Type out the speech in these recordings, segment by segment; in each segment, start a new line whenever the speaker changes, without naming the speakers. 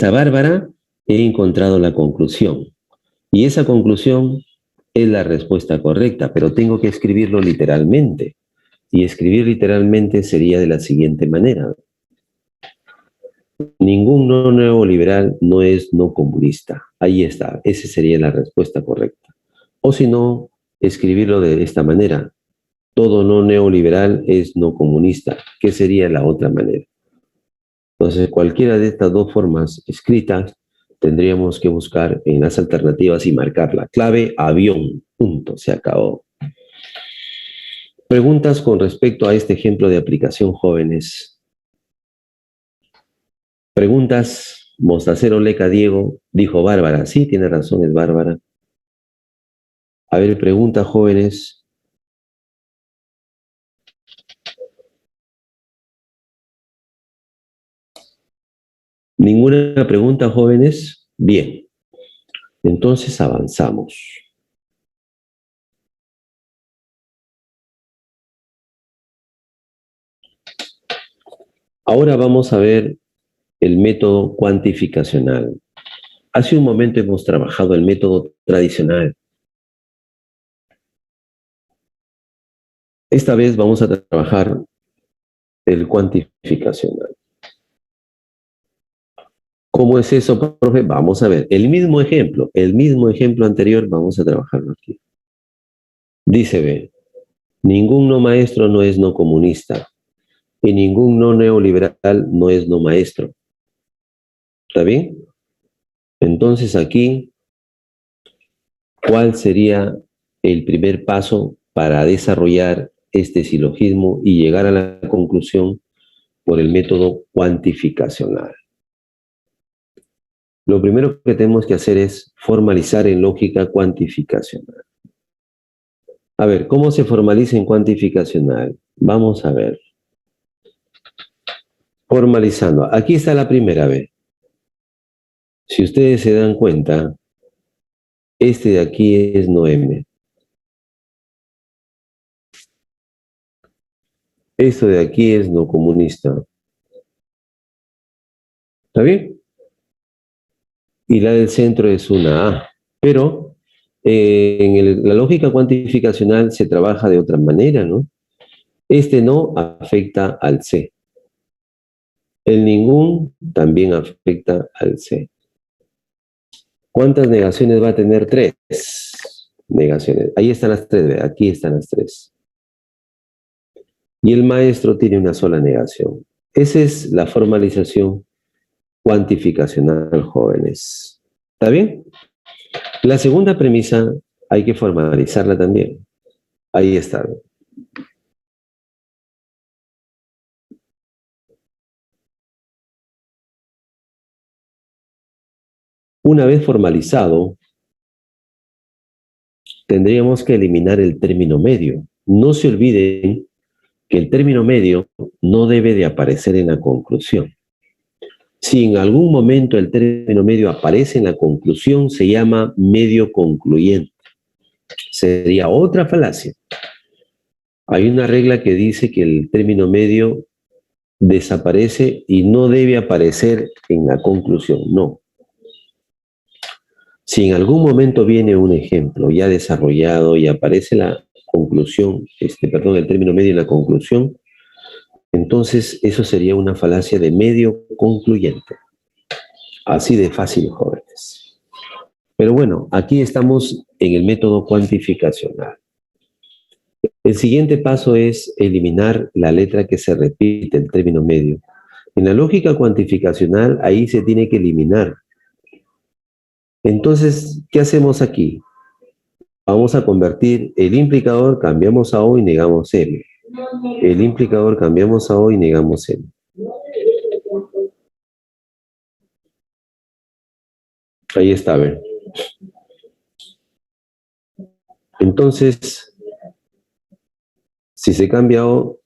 a Bárbara, he encontrado la conclusión. Y esa conclusión es la respuesta correcta, pero tengo que escribirlo literalmente. Y escribir literalmente sería de la siguiente manera. Ningún no neoliberal no es no comunista. Ahí está, esa sería la respuesta correcta. O si no, escribirlo de esta manera. Todo no neoliberal es no comunista, que sería la otra manera. Entonces, cualquiera de estas dos formas escritas, tendríamos que buscar en las alternativas y marcarla. Clave, avión, punto, se acabó. Preguntas con respecto a este ejemplo de aplicación, jóvenes. Preguntas, Mostacero Leca Diego, dijo Bárbara. Sí, tiene razón, es Bárbara. A ver, preguntas, jóvenes. ¿Ninguna pregunta, jóvenes? Bien, entonces avanzamos. Ahora vamos a ver el método cuantificacional. Hace un momento hemos trabajado el método tradicional. Esta vez vamos a trabajar el cuantificacional. ¿Cómo es eso, profe? Vamos a ver. El mismo ejemplo anterior, vamos a trabajarlo aquí. Dice B, ningún no maestro no es no comunista y ningún no neoliberal no es no maestro. ¿Está bien? Entonces aquí, ¿cuál sería el primer paso para desarrollar este silogismo y llegar a la conclusión por el método cuantificacional? Lo primero que tenemos que hacer es formalizar en lógica cuantificacional. A ver, ¿cómo se formaliza en cuantificacional? Vamos a ver. Formalizando. Aquí está la primera vez. Si ustedes se dan cuenta, este de aquí es no M. Esto de aquí es no comunista. ¿Está bien? Y la del centro es una A. Pero la lógica cuantificacional se trabaja de otra manera, ¿no? Este no afecta al C. El ningún también afecta al C. ¿Cuántas negaciones va a tener? 3 negaciones. Ahí están las 3, aquí están las 3. Y el maestro tiene una sola negación. Esa es la formalización cuantificacional, jóvenes. ¿Está bien? La segunda premisa hay que formalizarla también. Ahí está. Una vez formalizado, tendríamos que eliminar el término medio. No se olviden que el término medio no debe de aparecer en la conclusión. Si en algún momento el término medio aparece en la conclusión, se llama medio concluyente. Sería otra falacia. Hay una regla que dice que el término medio desaparece y no debe aparecer en la conclusión, no. Si en algún momento viene un ejemplo ya desarrollado y aparece la conclusión, el término medio en la conclusión, entonces eso sería una falacia de medio concluyente. Así de fácil, jóvenes. Pero bueno, aquí estamos en el método cuantificacional. El siguiente paso es eliminar la letra que se repite, el término medio. En la lógica cuantificacional, ahí se tiene que eliminar. Entonces, ¿qué hacemos aquí? Vamos a convertir el implicador, cambiamos a O y negamos M. El implicador cambiamos a O y negamos M. Ahí está, a ver. Entonces, si se cambia O,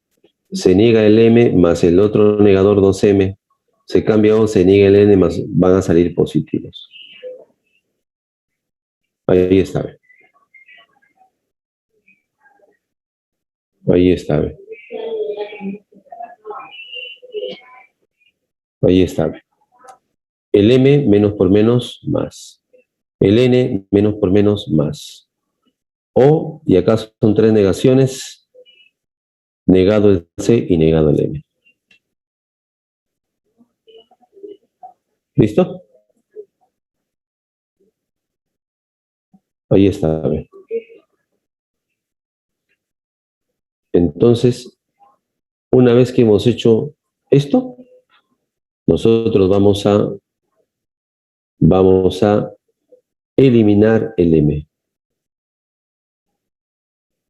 se niega el M más el otro negador 2M. Se cambia O, se niega el N más van a salir positivos. Ahí está, a ver. Ahí está, a ver. Ahí está, a ver. El M menos por menos más. El N menos por menos más. O, y acá son tres negaciones, negado el C y negado el M. ¿Listo? Ahí está. Entonces, una vez que hemos hecho esto, nosotros vamos a eliminar el M.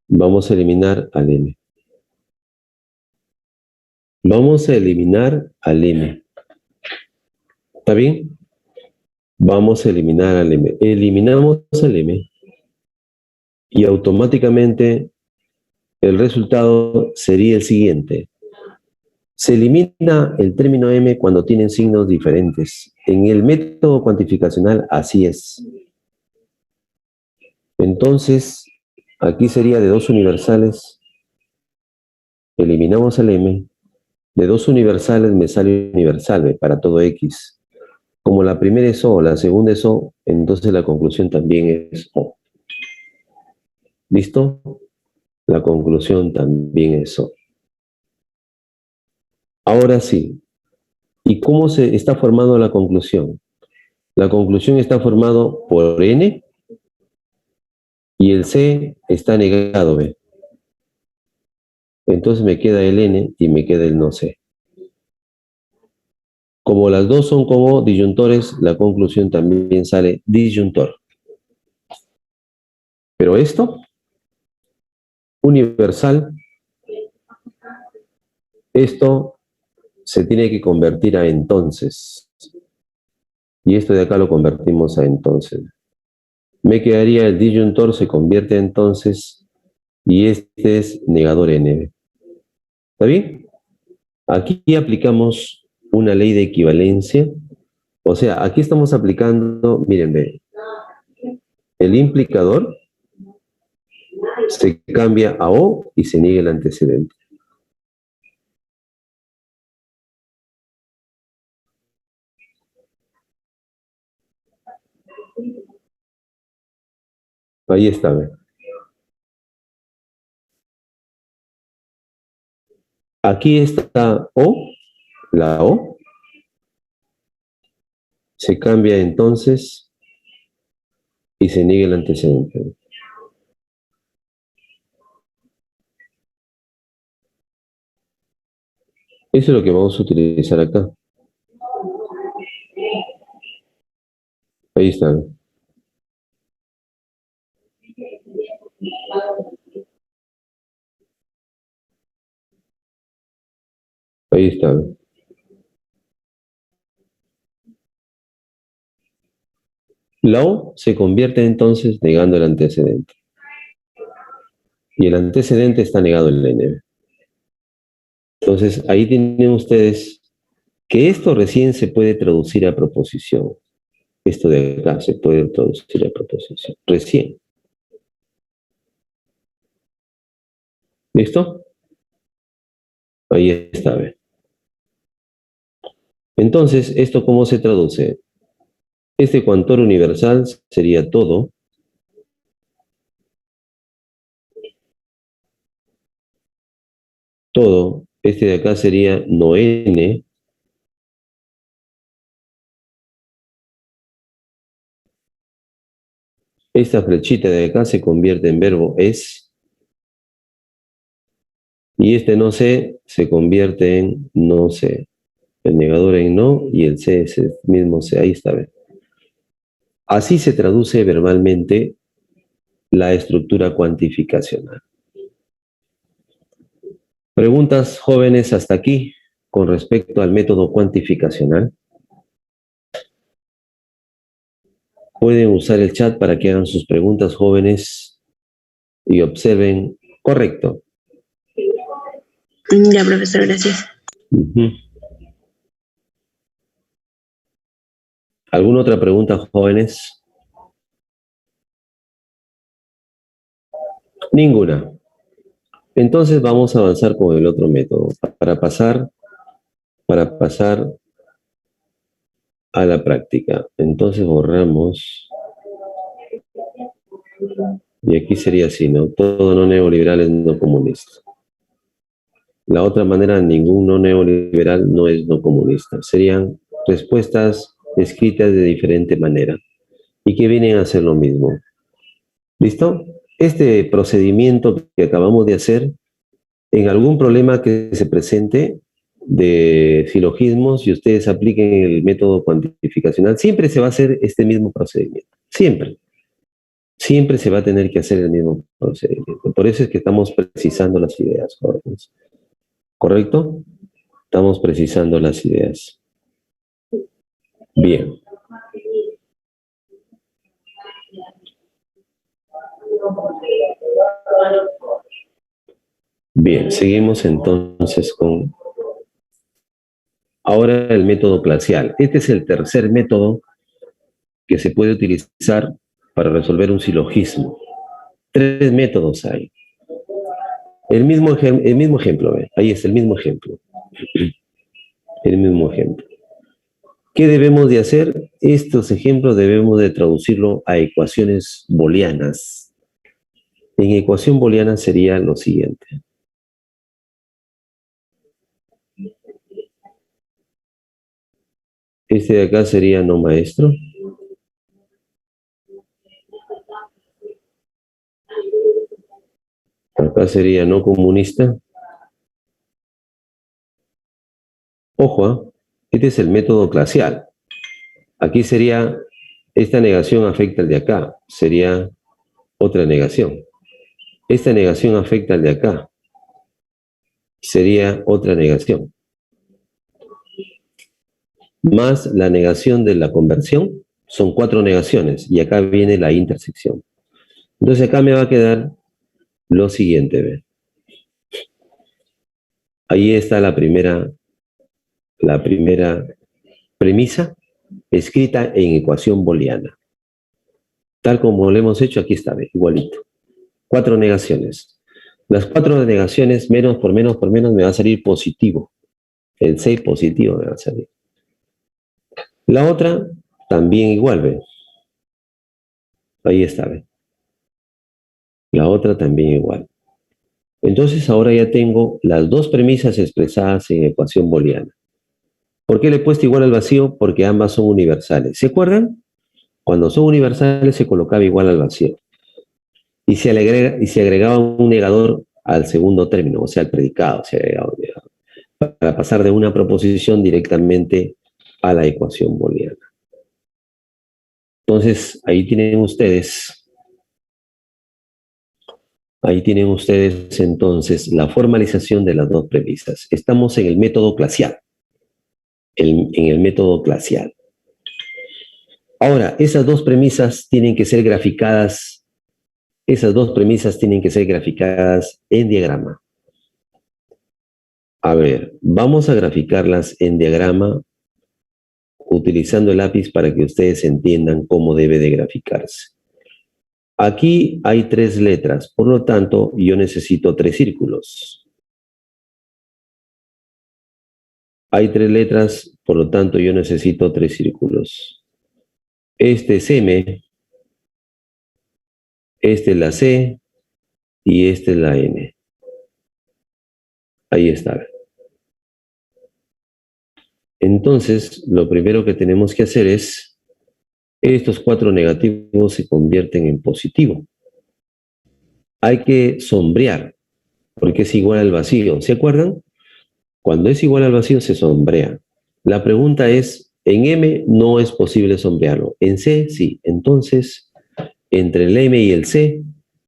Vamos a eliminar al M. Vamos a eliminar al M. ¿Está bien? Vamos a eliminar al M. Eliminamos al M y automáticamente el resultado sería el siguiente. Se elimina el término M cuando tienen signos diferentes. En el método cuantificacional así es. Entonces, aquí sería de dos universales. Eliminamos el M. De dos universales me sale universal para todo X. Como la primera es O, la segunda es O, entonces la conclusión también es O. ¿Listo? La conclusión también es O. Ahora sí. ¿Y cómo se está formando la conclusión? La conclusión está formado por N y el C está negado, ¿ve? Entonces me queda el N y me queda el no C. Como las dos son como disyuntores, la conclusión también sale disyuntor. Pero esto, universal, esto se tiene que convertir a entonces. Y esto de acá lo convertimos a entonces. Me quedaría el disyuntor, se convierte a entonces, y este es negador N. ¿Está bien? Aquí aplicamos una ley de equivalencia. O sea, aquí estamos aplicando, miren, ve, el implicador se cambia a O y se niega el antecedente. Ahí está, ve. Aquí está O, la O, se cambia entonces y se niega el antecedente. Eso es lo que vamos a utilizar acá. Ahí está. Ahí está. La O se convierte entonces negando el antecedente. Y el antecedente está negado en el N. Entonces, ahí tienen ustedes que esto recién se puede traducir a proposición. Esto de acá se puede traducir a proposición. Recién. ¿Listo? Ahí está. ¿Ve? Entonces, ¿esto cómo se traduce? Este cuantor universal sería todo. Todo. Este de acá sería no N. Esta flechita de acá se convierte en verbo es. Y este no sé se convierte en no sé. El negador en no y el C es el mismo C. Ahí está. ¿Ve? Así se traduce verbalmente la estructura cuantificacional. Preguntas jóvenes hasta aquí con respecto al método cuantificacional. Pueden usar el chat para que hagan sus preguntas jóvenes y observen. Correcto.
Ya, profesor, gracias.
¿Alguna otra pregunta, jóvenes? Ninguna. Entonces vamos a avanzar con el otro método para pasar a la práctica. Entonces borramos, y aquí sería así, ¿no? Todo no neoliberal es no comunista. La otra manera, ningún no neoliberal no es no comunista. Serían respuestas escritas de diferente manera y que vienen a ser lo mismo. ¿Listo? Este procedimiento que acabamos de hacer, en algún problema que se presente de silogismos y ustedes apliquen el método cuantificacional, siempre se va a hacer este mismo procedimiento. Siempre. Siempre se va a tener que hacer el mismo procedimiento. Por eso es que estamos precisando las ideas, jóvenes. ¿Correcto? Estamos precisando las ideas. Bien. Bien, seguimos entonces con ahora el método clasial. Este es el tercer método que se puede utilizar para resolver un silogismo. Tres métodos hay. El mismo ejemplo, ahí está el mismo ejemplo. El mismo ejemplo. ¿Qué debemos de hacer? Estos ejemplos debemos de traducirlo a ecuaciones booleanas. En ecuación booleana sería lo siguiente. Este de acá sería no maestro. Acá sería no comunista. Ojo, este es el método clasial. Aquí sería, esta negación afecta al de acá, sería otra negación. Esta negación afecta al de acá, sería otra negación. Más la negación de la conversión, son 4 negaciones, y acá viene la intersección. Entonces acá me va a quedar lo siguiente, ¿ve? Ahí está la primera premisa escrita en ecuación booleana. Tal como lo hemos hecho, aquí está, ¿ve? Igualito. 4 negaciones. Las 4 negaciones, menos por menos por menos, me va a salir positivo. El 6 positivo me va a salir. La otra, también igual, ¿ve? Ahí está, ¿ve? La otra también igual. Entonces ahora ya tengo las dos premisas expresadas en ecuación booleana. ¿Por qué le he puesto igual al vacío? Porque ambas son universales. ¿Se acuerdan? Cuando son universales se colocaba igual al vacío. Y se agregaba un negador al segundo término, o sea, al predicado se agregaba un negador, para pasar de una proposición directamente a la ecuación booleana. Entonces, ahí tienen ustedes entonces la formalización de las dos premisas. Estamos en el método clasial. En el método clasial. Ahora, esas dos premisas tienen que ser graficadas en diagrama. A ver, vamos a graficarlas en diagrama utilizando el lápiz para que ustedes entiendan cómo debe de graficarse. Aquí hay 3 letras, por lo tanto, yo necesito 3 círculos. Hay 3 letras, por lo tanto, yo necesito 3 círculos. Este es M, este es la C y este es la N. Ahí está. Entonces, lo primero que tenemos que hacer es, estos 4 negativos se convierten en positivo. Hay que sombrear, porque es igual al vacío. ¿Se acuerdan? Cuando es igual al vacío se sombrea. La pregunta es, en M no es posible sombrearlo. En C sí. Entonces, entre el M y el C,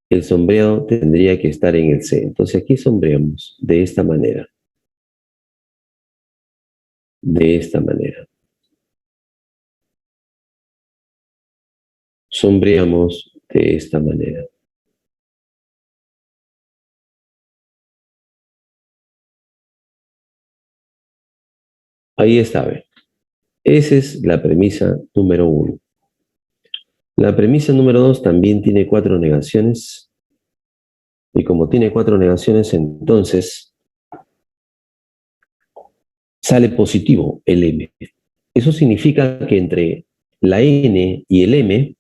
el sombreado tendría que estar en el C. Entonces aquí sombreamos de esta manera. De esta manera. Sombreamos de esta manera. Ahí está, ¿ve? Esa es la premisa número 1. La premisa número 2 también tiene 4 negaciones. Y como tiene 4 negaciones, entonces sale positivo el M. Eso significa que entre la N y el M,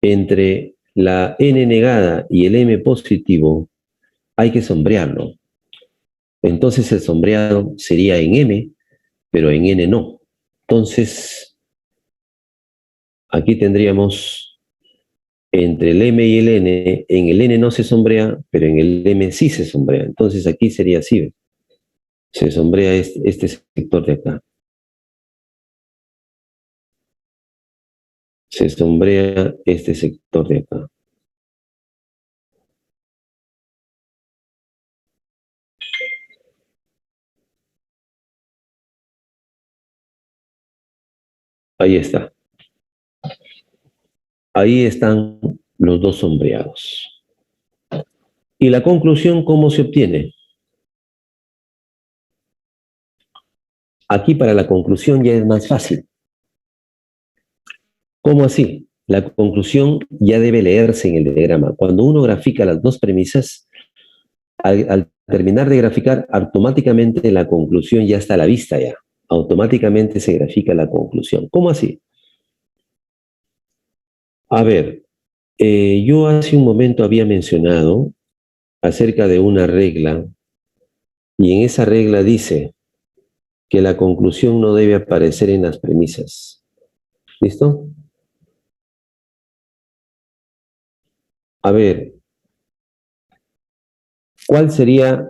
entre la N negada y el M positivo, hay que sombrearlo. Entonces el sombreado sería en M, pero en N no. Entonces, aquí tendríamos entre el M y el N, en el N no se sombrea, pero en el M sí se sombrea. Entonces aquí sería así. Se sombrea este sector de acá. Se sombrea este sector de acá. Ahí está. Ahí están los dos sombreados. ¿Y la conclusión cómo se obtiene? Aquí para la conclusión ya es más fácil. ¿Cómo así? La conclusión ya debe leerse en el diagrama. Cuando uno grafica las dos premisas, al terminar de graficar, automáticamente la conclusión ya está a la vista ya. Automáticamente se grafica la conclusión. ¿Cómo así? A ver, yo hace un momento había mencionado acerca de una regla, y en esa regla dice que la conclusión no debe aparecer en las premisas. ¿Listo? A ver, ¿cuál sería?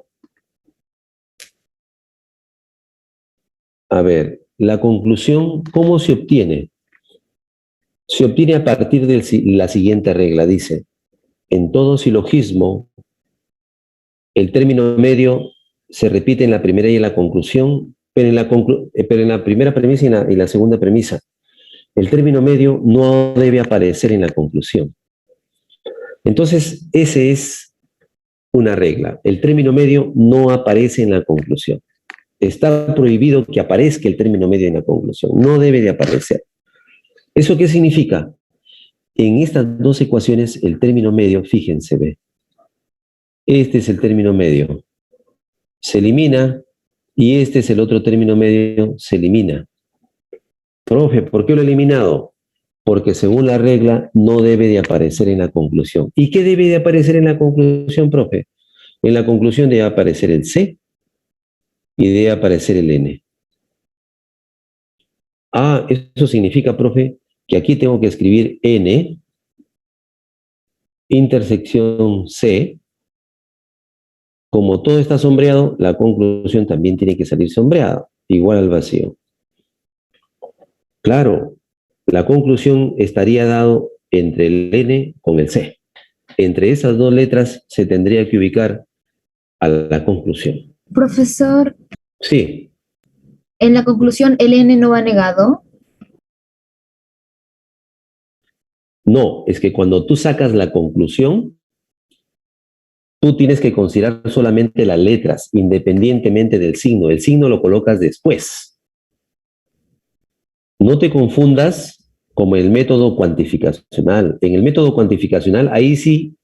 A ver, la conclusión, ¿cómo se obtiene? Se obtiene a partir de la siguiente regla. Dice, en todo silogismo, el término medio se repite en la primera y en la conclusión, pero en la primera premisa y la segunda premisa. El término medio no debe aparecer en la conclusión. Entonces, esa es una regla. El término medio no aparece en la conclusión. Está prohibido que aparezca el término medio en la conclusión. No debe de aparecer. ¿Eso qué significa? En estas dos ecuaciones, el término medio, fíjense, ve. Este es el término medio. Se elimina y este es el otro término medio, se elimina. Profe, ¿por qué lo he eliminado? Porque según la regla no debe de aparecer en la conclusión. ¿Y qué debe de aparecer en la conclusión, profe? En la conclusión debe aparecer el C y debe aparecer el N. Ah, eso significa, profe, que aquí tengo que escribir N, intersección C. Como todo está sombreado, la conclusión también tiene que salir sombreada, igual al vacío. Claro, la conclusión estaría dado entre el N con el C. Entre esas dos letras se tendría que ubicar a la conclusión.
Profesor,
Sí,
en la conclusión el N no va negado.
no, es que cuando tú sacas la conclusión, tú tienes que considerar solamente las letras, independientemente del signo. El signo lo colocas después. No te confundas como el método cuantificacional. En el método cuantificacional, ahí sí,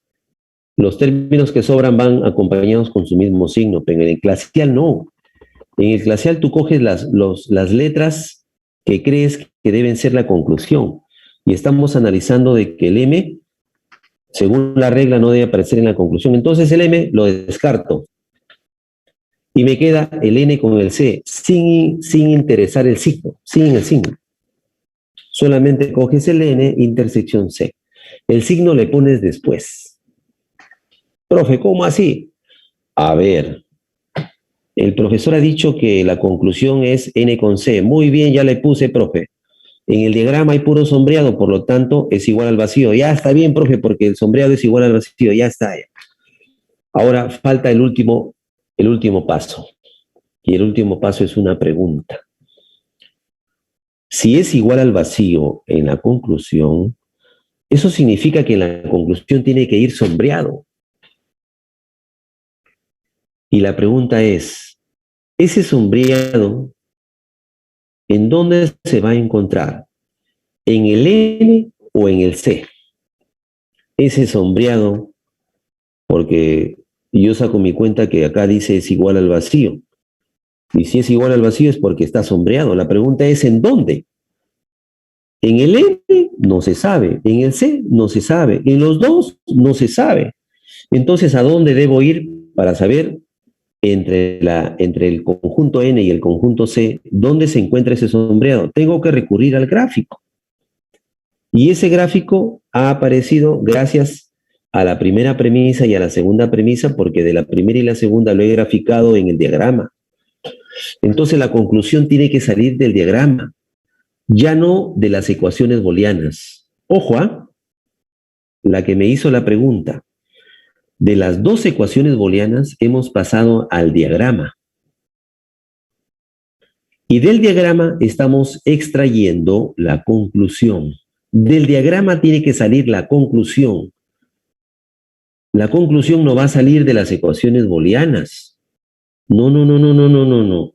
los términos que sobran van acompañados con su mismo signo, pero en el glacial no. En el glacial tú coges las letras que crees que deben ser la conclusión. Y estamos analizando de que el M, según la regla, no debe aparecer en la conclusión. Entonces el M lo descarto. Y me queda el N con el C, sin interesar el signo, sin el signo. Solamente coges el N, intersección C. El signo le pones después. Profe, ¿cómo así? A ver, el profesor ha dicho que la conclusión es N con C. Muy bien, ya le puse, profe. En el diagrama hay puro sombreado, por lo tanto es igual al vacío. Ya está bien, profe, porque el sombreado es igual al vacío. Ya está. Ahora falta el último paso. Y el último paso es una pregunta. Si es igual al vacío en la conclusión, eso significa que en la conclusión tiene que ir sombreado. Y la pregunta es, ¿ese sombreado en dónde se va a encontrar? ¿En el N o en el C? Ese sombreado, porque yo saco mi cuenta que acá dice es igual al vacío. Y si es igual al vacío es porque está sombreado. La pregunta es ¿en dónde? En el N no se sabe, en el C no se sabe, en los dos no se sabe. Entonces, ¿a dónde debo ir para saber entre el conjunto N y el conjunto C dónde se encuentra ese sombreado? Tengo que recurrir al gráfico. Y ese gráfico ha aparecido gracias a la primera premisa y a la segunda premisa, porque de la primera y la segunda lo he graficado en el diagrama. Entonces la conclusión tiene que salir del diagrama, ya no de las ecuaciones booleanas. Ojo, la que me hizo la pregunta. De las dos ecuaciones booleanas hemos pasado al diagrama. Y del diagrama estamos extrayendo la conclusión. Del diagrama tiene que salir la conclusión. La conclusión no va a salir de las ecuaciones booleanas. No, no, no, no, no, no, no, no.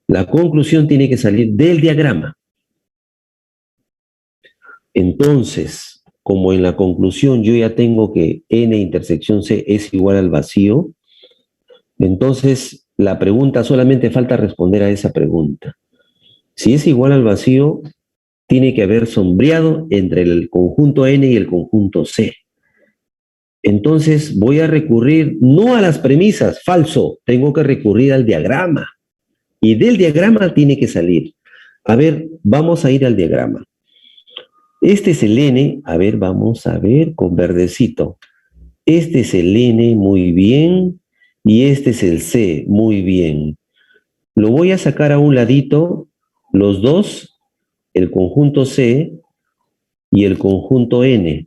La conclusión tiene que salir del diagrama. Entonces, como en la conclusión yo ya tengo que N intersección C es igual al vacío, entonces la pregunta solamente falta responder a esa pregunta. Si es igual al vacío, tiene que haber sombreado entre el conjunto N y el conjunto C. Entonces voy a recurrir no a las premisas, falso, tengo que recurrir al diagrama. Y del diagrama tiene que salir. A ver, vamos a ir al diagrama. Este es el N, a ver, vamos a ver con verdecito. Este es el N, muy bien, y este es el C, muy bien. Lo voy a sacar a un ladito, los dos, el conjunto C y el conjunto N.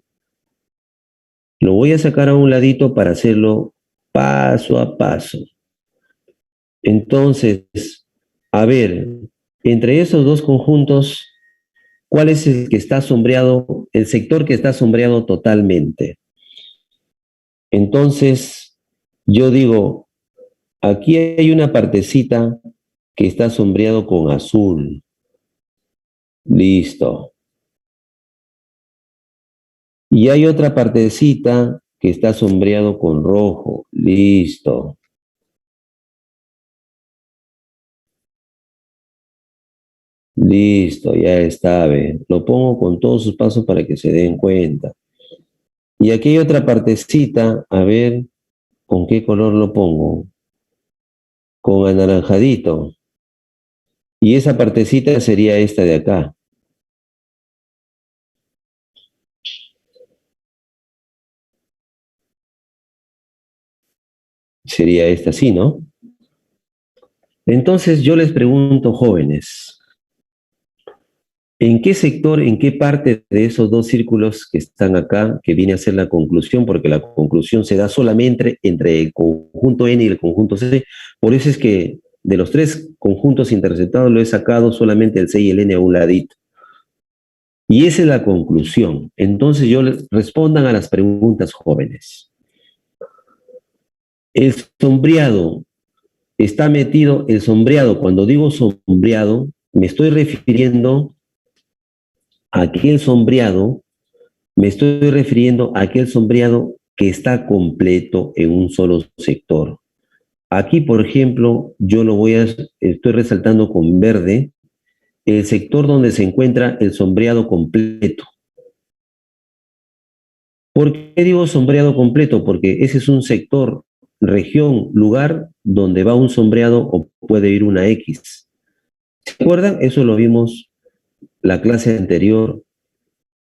Lo voy a sacar a un ladito para hacerlo paso a paso. Entonces, a ver, entre esos dos conjuntos, ¿cuál es el que está sombreado, el sector que está sombreado totalmente? Entonces, yo digo, aquí hay una partecita que está sombreado con azul. Listo. Y hay otra partecita que está sombreado con rojo. Listo. Listo, ya está, ve. Lo pongo con todos sus pasos para que se den cuenta. Y aquí hay otra partecita, a ver, ¿con qué color lo pongo? Con anaranjadito. Y esa partecita sería esta de acá. Sería esta así, ¿no? Entonces yo les pregunto, jóvenes, ¿en qué sector, en qué parte de esos dos círculos que están acá, que viene a ser la conclusión, porque la conclusión se da solamente entre el conjunto N y el conjunto C? Por eso es que de los tres conjuntos interceptados lo he sacado solamente el C y el N a un ladito. Y esa es la conclusión. Entonces yo les respondan a las preguntas, jóvenes. El sombreado está metido, el sombreado, cuando digo sombreado, me estoy refiriendo a aquel sombreado, me estoy refiriendo a aquel sombreado que está completo en un solo sector. Aquí, por ejemplo, yo lo estoy resaltando con verde, el sector donde se encuentra el sombreado completo. ¿Por qué digo sombreado completo? Porque ese es un sector, región, lugar donde va un sombreado o puede ir una X. ¿Se acuerdan? Eso lo vimos la clase anterior.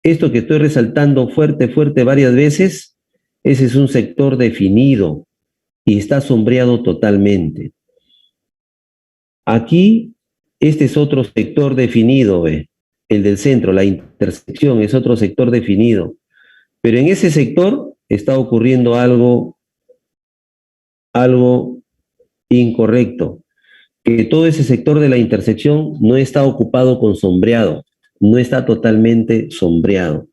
Esto que estoy resaltando fuerte, fuerte varias veces, ese es un sector definido y está sombreado totalmente. Aquí, este es otro sector definido, ¿ve? El del centro, la intersección, es otro sector definido. Pero en ese sector está ocurriendo algo incorrecto, que todo ese sector de la intersección no está ocupado con sombreado, no está totalmente sombreado.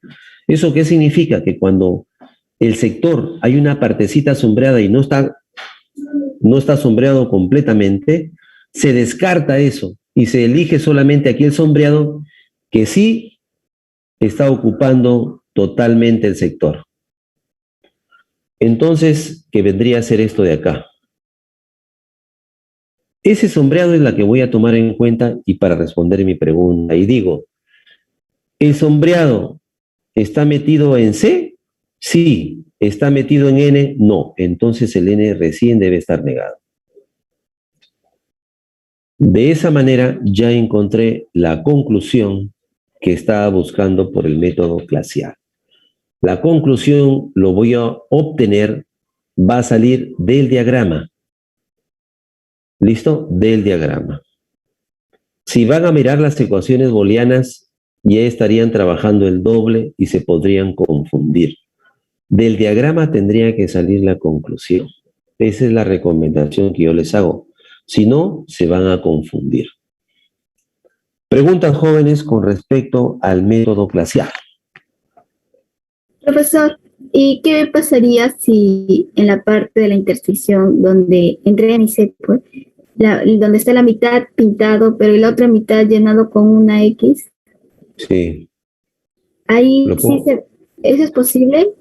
¿Eso qué significa? Que cuando el sector hay una partecita sombreada y no está sombreado completamente, se descarta eso y se elige solamente aquel sombreado que sí está ocupando totalmente el sector. Entonces, ¿qué vendría a ser esto de acá? Ese sombreado es la que voy a tomar en cuenta y para responder mi pregunta. Y digo, ¿el sombreado está metido en C? Sí. ¿Está metido en N? No. Entonces el N recién debe estar negado. De esa manera ya encontré la conclusión que estaba buscando por el método clasial. La conclusión lo voy a obtener, va a salir del diagrama. ¿Listo? Del diagrama. Si van a mirar las ecuaciones booleanas, ya estarían trabajando el doble y se podrían confundir. Del diagrama tendría que salir la conclusión. Esa es la recomendación que yo les hago. Si no, se van a confundir. Preguntas jóvenes con respecto al método clasial.
Profesor, ¿y qué pasaría si en la parte de la intersección donde entre N y C, pues, donde está la mitad pintado, pero la otra mitad llenado con una X?
Sí.
Ahí sí ¿eso es posible?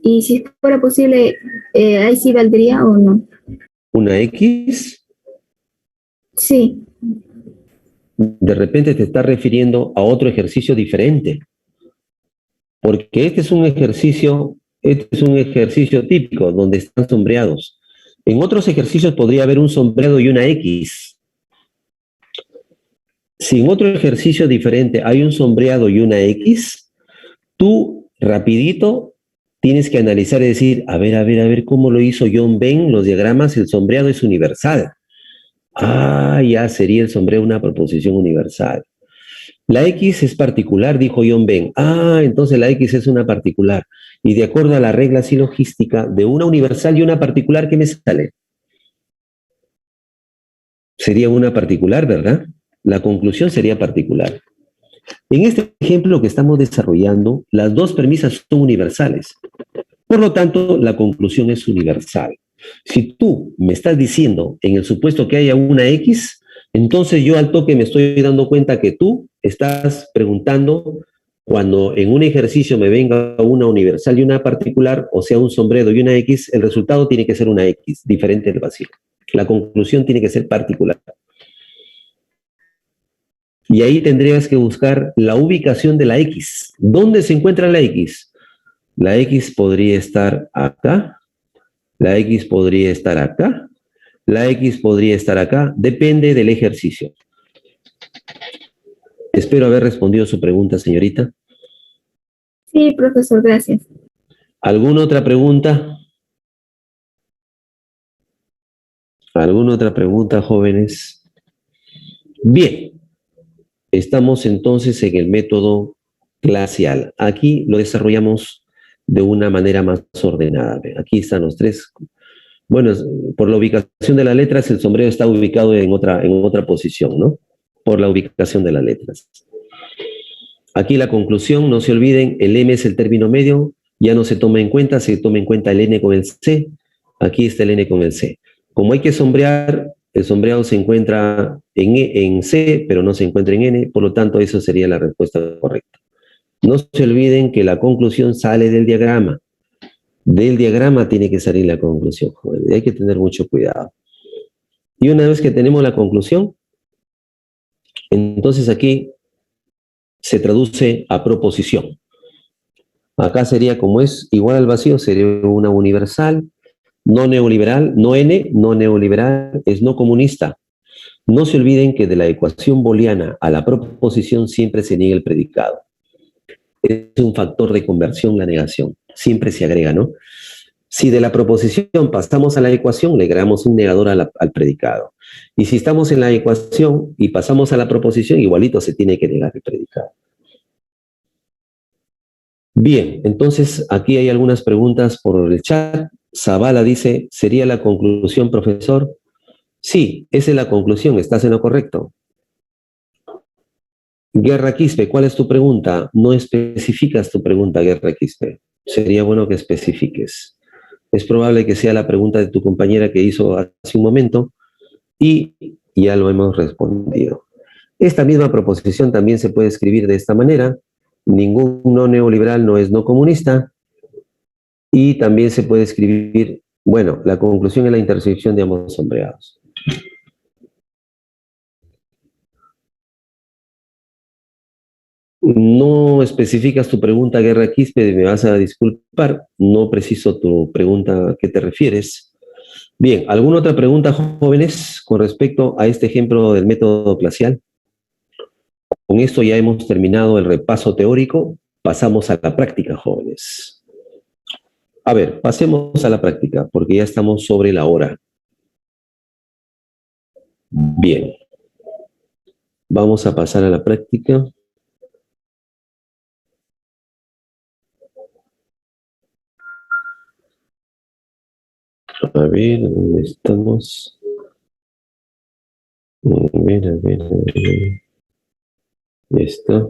Y si fuera posible, ahí sí valdría o no.
¿Una X?
Sí.
De repente te estás refiriendo a otro ejercicio diferente. Porque este es un ejercicio típico donde están sombreados. En otros ejercicios podría haber un sombreado y una X. Si en otro ejercicio diferente hay un sombreado y una X, tú rapidito tienes que analizar y decir, a ver, ¿cómo lo hizo John Venn? Los diagramas, el sombreado es universal. Ah, ya sería el sombreado una proposición universal. La X es particular, dijo John Venn. Ah, entonces la X es una particular. Y de acuerdo a la regla silogística, de una universal y una particular, ¿qué me sale? Sería una particular, ¿verdad? La conclusión sería particular. En este ejemplo que estamos desarrollando, las dos premisas son universales. Por lo tanto, la conclusión es universal. Si tú me estás diciendo, en el supuesto que haya una X, entonces yo al toque me estoy dando cuenta que tú estás preguntando cuando en un ejercicio me venga una universal y una particular, o sea, un sombrero y una X, el resultado tiene que ser una X, diferente del vacío. La conclusión tiene que ser particular. Y ahí tendrías que buscar la ubicación de la X. ¿Dónde se encuentra la X? La X podría estar acá, la X podría estar acá, la X podría estar acá, depende del ejercicio. Espero haber respondido su pregunta, señorita.
Sí, profesor, gracias.
¿Alguna otra pregunta? ¿Alguna otra pregunta, jóvenes? Bien, estamos entonces en el método glacial. Aquí lo desarrollamos de una manera más ordenada. Aquí están los tres. Bueno, por la ubicación de las letras, el sombrero está ubicado en otra posición, ¿no? Por la ubicación de las letras. Aquí la conclusión, no se olviden, el M es el término medio, ya no se toma en cuenta, se toma en cuenta el N con el C. Aquí está el N con el C. Como hay que sombrear, el sombreado se encuentra en C, pero no se encuentra en N, por lo tanto, eso sería la respuesta correcta. No se olviden que la conclusión sale del diagrama. Del diagrama tiene que salir la conclusión, joder. Hay que tener mucho cuidado. Y una vez que tenemos la conclusión, entonces aquí se traduce a proposición. Acá sería como es igual al vacío, sería una universal, no neoliberal, no N, no neoliberal, es no comunista. No se olviden que de la ecuación booleana a la proposición siempre se niega el predicado. Es un factor de conversión la negación, siempre se agrega, ¿no? Si de la proposición pasamos a la ecuación, le agregamos un negador al predicado. Y si estamos en la ecuación y pasamos a la proposición, igualito se tiene que negar el predicado. Bien, entonces aquí hay algunas preguntas por el chat. Zavala dice, ¿sería la conclusión, profesor? Sí, esa es la conclusión, estás en lo correcto. Guerra Quispe, ¿cuál es tu pregunta? No especificas tu pregunta, Guerra Quispe. Sería bueno que especifiques. Es probable que sea la pregunta de tu compañera que hizo hace un momento y ya lo hemos respondido. Esta misma proposición también se puede escribir de esta manera. Ningún no neoliberal no es no comunista. Y también se puede escribir, bueno, la conclusión es la intersección de ambos sombreados. No especificas tu pregunta, Guerra Quispe, me vas a disculpar. No preciso tu pregunta a qué te refieres. Bien, ¿alguna otra pregunta, jóvenes, con respecto a este ejemplo del método glacial? Con esto ya hemos terminado el repaso teórico. Pasamos a la práctica, jóvenes. A ver, pasemos a la práctica, porque ya estamos sobre la hora. Bien. Vamos a pasar a la práctica. A ver, ¿dónde estamos? A ver, a ver, a ver. Ya está.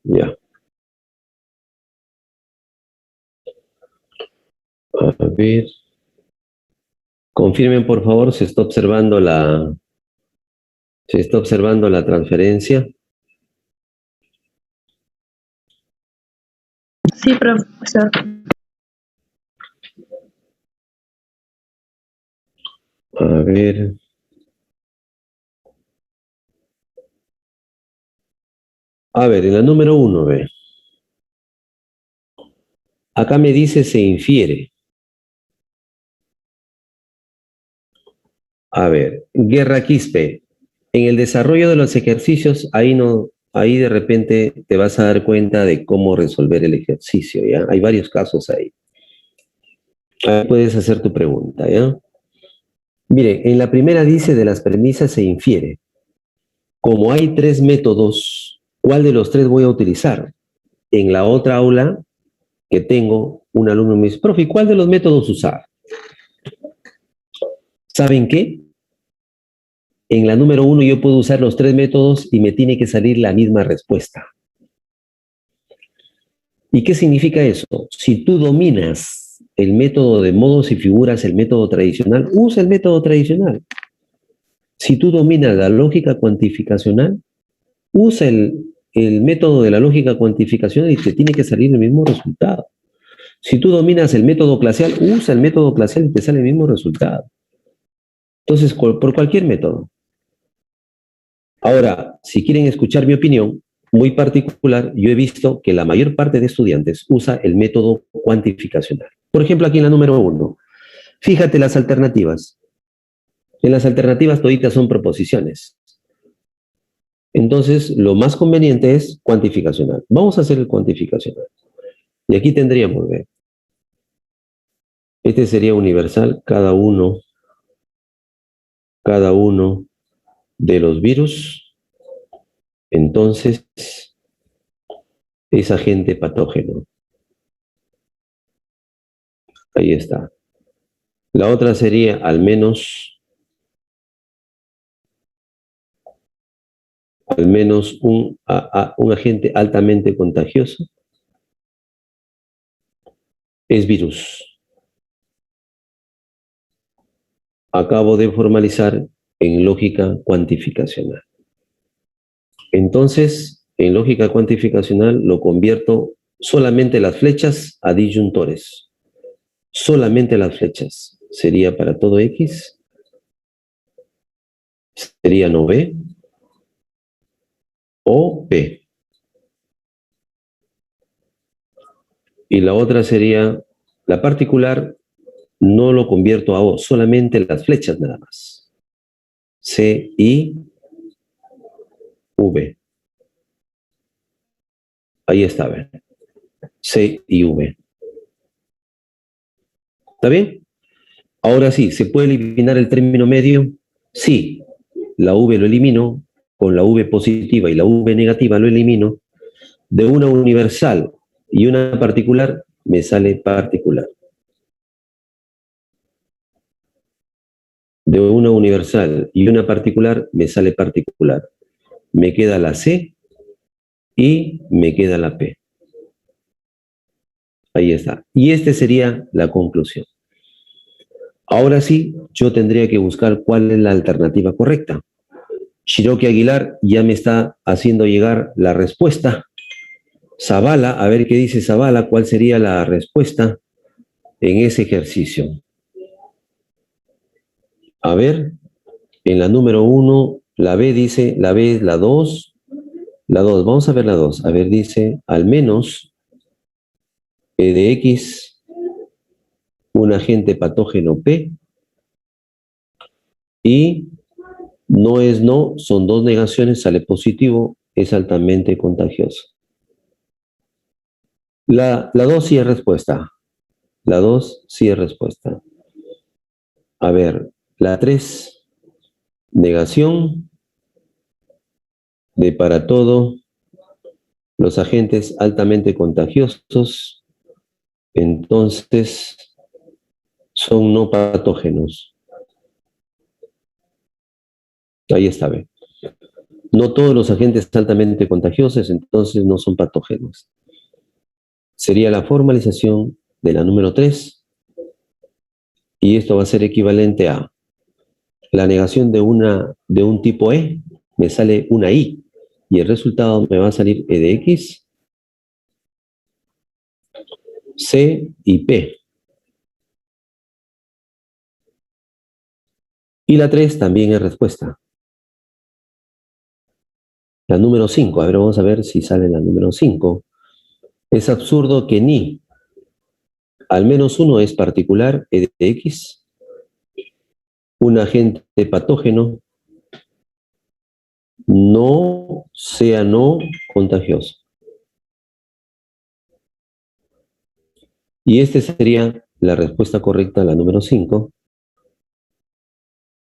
Ya. A ver. Confirmen, por favor, se está observando la transferencia.
Sí, profesor.
A ver. A ver, en la número 1, ve. Acá me dice se infiere. A ver, Guerra Quispe, en el desarrollo de los ejercicios, ahí de repente te vas a dar cuenta de cómo resolver el ejercicio, ¿ya? Hay varios casos ahí. Ahí puedes hacer tu pregunta, ¿ya? Mire, en la primera dice de las premisas se infiere. Como hay 3 métodos, ¿cuál de los 3 voy a utilizar? En la otra aula que tengo, un alumno me dice, profe, ¿cuál de los métodos usar? ¿Saben qué? En la número 1 yo puedo usar los 3 métodos y me tiene que salir la misma respuesta. ¿Y qué significa eso? Si tú dominas el método de modos y figuras, el método tradicional, usa el método tradicional. Si tú dominas la lógica cuantificacional, usa el método de la lógica cuantificacional y te tiene que salir el mismo resultado. Si tú dominas el método glacial, usa el método glacial y te sale el mismo resultado. Entonces, por cualquier método. Ahora, si quieren escuchar mi opinión muy particular, yo he visto que la mayor parte de estudiantes usa el método cuantificacional. Por ejemplo, aquí en la número 1, fíjate las alternativas. En las alternativas toditas son proposiciones. Entonces, lo más conveniente es cuantificacional. Vamos a hacer el cuantificacional. Y aquí tendríamos, ¿ve? Este sería universal, cada uno de los virus, entonces es agente patógeno. Ahí está. La otra sería al menos un agente altamente contagioso es virus. Acabo de formalizar en lógica cuantificacional. Entonces, en lógica cuantificacional lo convierto solamente las flechas a disyuntores. Solamente las flechas. Sería para todo X. Sería no B o P. Y la otra sería, la particular, no lo convierto a O, solamente las flechas nada más. C, I, V. Ahí está, ¿ver? C y V. ¿Está bien? Ahora sí, ¿se puede eliminar el término medio? Sí. La V lo elimino, con la V positiva y la V negativa lo elimino. De una universal y una particular, me sale particular. De una universal y una particular, me sale particular. Me queda la C y me queda la P. Ahí está. Y esta sería la conclusión. Ahora sí, yo tendría que buscar cuál es la alternativa correcta. Shiroki Aguilar ya me está haciendo llegar la respuesta. Zavala, a ver qué dice Zavala, cuál sería la respuesta en ese ejercicio. A ver, en la número 1 La B dice, la B es la 2. La 2, vamos a ver la 2. A ver, dice, al menos E de X, un agente patógeno P, y no es no, son dos negaciones, sale positivo, es altamente contagioso. La 2 sí es respuesta. La 2 sí es respuesta. A ver, la 3, negación de para todo los agentes altamente contagiosos, entonces son no patógenos. Ahí está, ¿ve? No todos los agentes altamente contagiosos, entonces no son patógenos. Sería la formalización de la número 3, y esto va a ser equivalente a la negación de un tipo E, me sale una I, y el resultado me va a salir E de X, C y P. Y la 3 también es respuesta. La número 5, a ver, vamos a ver si sale la número 5. Es absurdo que ni al menos uno es particular, E de X, un agente patógeno no sea no contagioso. Y esta sería la respuesta correcta, la número 5.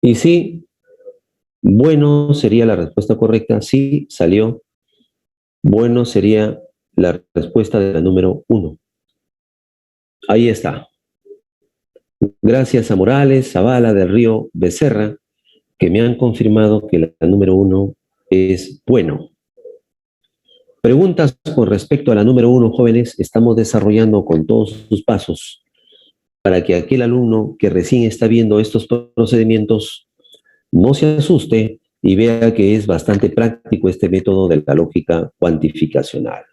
Y sí, bueno sería la respuesta correcta, sí salió. Bueno sería la respuesta de la número 1. Ahí está. Gracias a Morales, Zavala, del Río, Becerra, que me han confirmado que la número 1 es bueno. Preguntas con respecto a la número 1, jóvenes, estamos desarrollando con todos sus pasos para que aquel alumno que recién está viendo estos procedimientos no se asuste y vea que es bastante práctico este método de la lógica cuantificacional.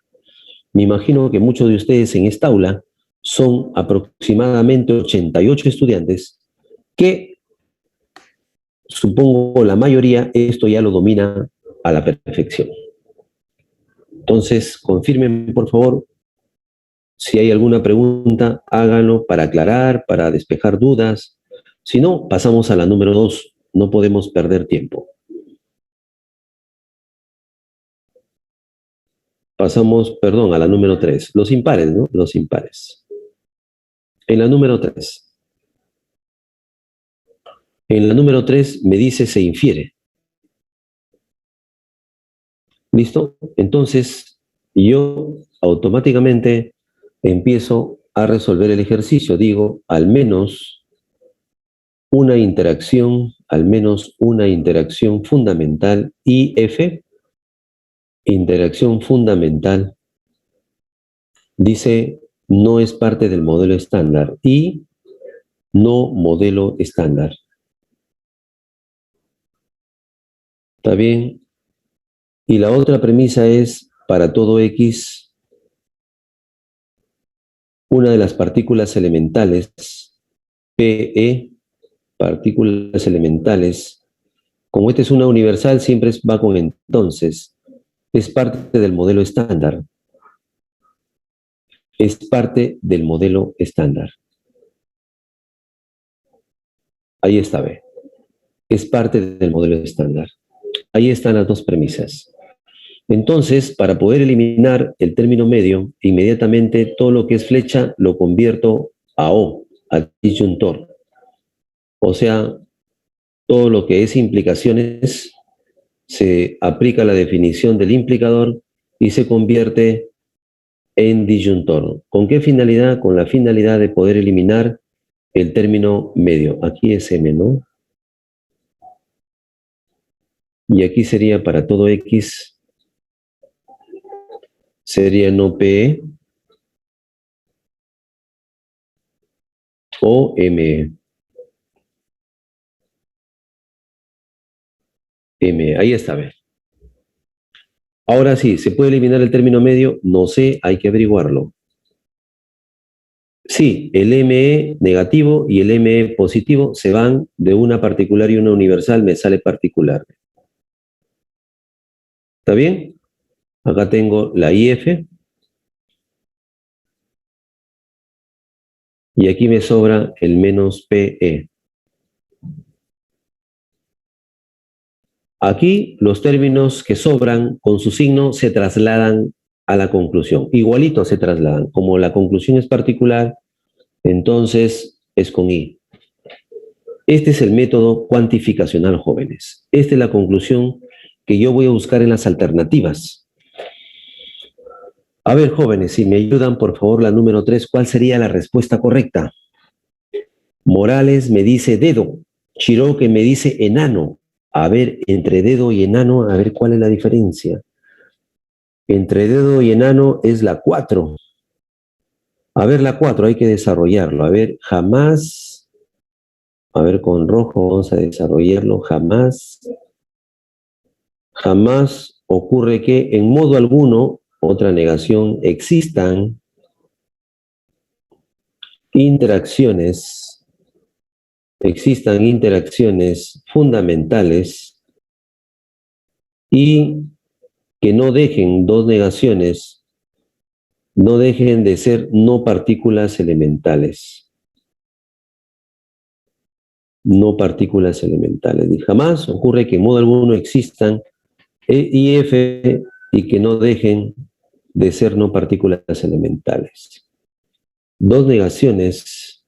Me imagino que muchos de ustedes en esta aula son aproximadamente 88 estudiantes que, supongo la mayoría, esto ya lo domina a la perfección. Entonces, confirmen, por favor, si hay alguna pregunta, háganlo para aclarar, para despejar dudas. Si no, pasamos a la número 2. No podemos perder tiempo. Pasamos, perdón, a la número 3. Los impares, ¿no? Los impares. En la número 3. En la número 3 me dice se infiere. ¿Listo? Entonces, yo automáticamente empiezo a resolver el ejercicio. Digo, al menos una interacción fundamental IF, interacción fundamental, dice, no es parte del modelo estándar y no modelo estándar. ¿Está bien? Y la otra premisa es, para todo X, una de las partículas elementales, PE, partículas elementales, como esta es una universal, siempre va con entonces, es parte del modelo estándar. Es parte del modelo estándar. Ahí está, ve. Es parte del modelo estándar. Ahí están las dos premisas. Entonces, para poder eliminar el término medio, inmediatamente todo lo que es flecha lo convierto a O, a disyuntor. O sea, todo lo que es implicaciones se aplica la definición del implicador y se convierte en disyuntor. ¿Con qué finalidad? Con la finalidad de poder eliminar el término medio. Aquí es M, ¿no? Y aquí sería para todo X, sería no PE o ME. M, ahí está, ¿ve? Ahora sí, ¿se puede eliminar el término medio? No sé, hay que averiguarlo. Sí, el ME negativo y el ME positivo se van de una particular y una universal, me sale particular. ¿Está bien? Acá tengo la IF. Y aquí me sobra el menos PE. Aquí los términos que sobran con su signo se trasladan a la conclusión. Igualito se trasladan. Como la conclusión es particular, entonces es con I. Este es el método cuantificacional, jóvenes. Esta es la conclusión que yo voy a buscar en las alternativas. A ver, jóvenes, si me ayudan, por favor, la número 3, ¿cuál sería la respuesta correcta? Morales me dice dedo. Chiroque me dice enano. A ver, entre dedo y enano, a ver cuál es la diferencia. Entre dedo y enano es la 4. A ver, la 4 hay que desarrollarlo. A ver, jamás. A ver, con rojo vamos a desarrollarlo. Jamás ocurre que en modo alguno, otra negación, existan interacciones fundamentales y que no dejen dos negaciones, no dejen de ser no partículas elementales. No partículas elementales. Y jamás ocurre que en modo alguno existan E y F y que no dejen de ser no partículas elementales. Dos negaciones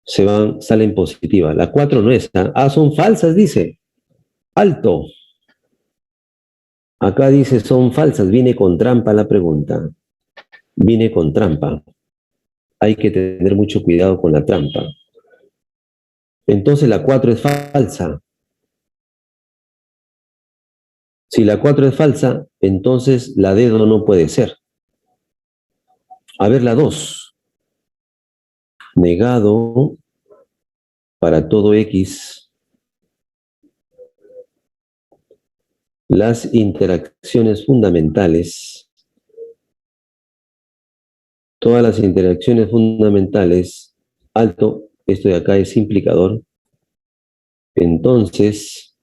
salen positivas. La 4 no está. Ah, son falsas, dice. Alto. Acá dice son falsas. Viene con trampa la pregunta. Viene con trampa. Hay que tener mucho cuidado con la trampa. Entonces la 4 es falsa. Si la 4 es falsa, entonces la dedo no puede ser. A ver, la 2. Negado para todo X. Las interacciones fundamentales. Todas las interacciones fundamentales. Alto, esto de acá es implicador. Entonces,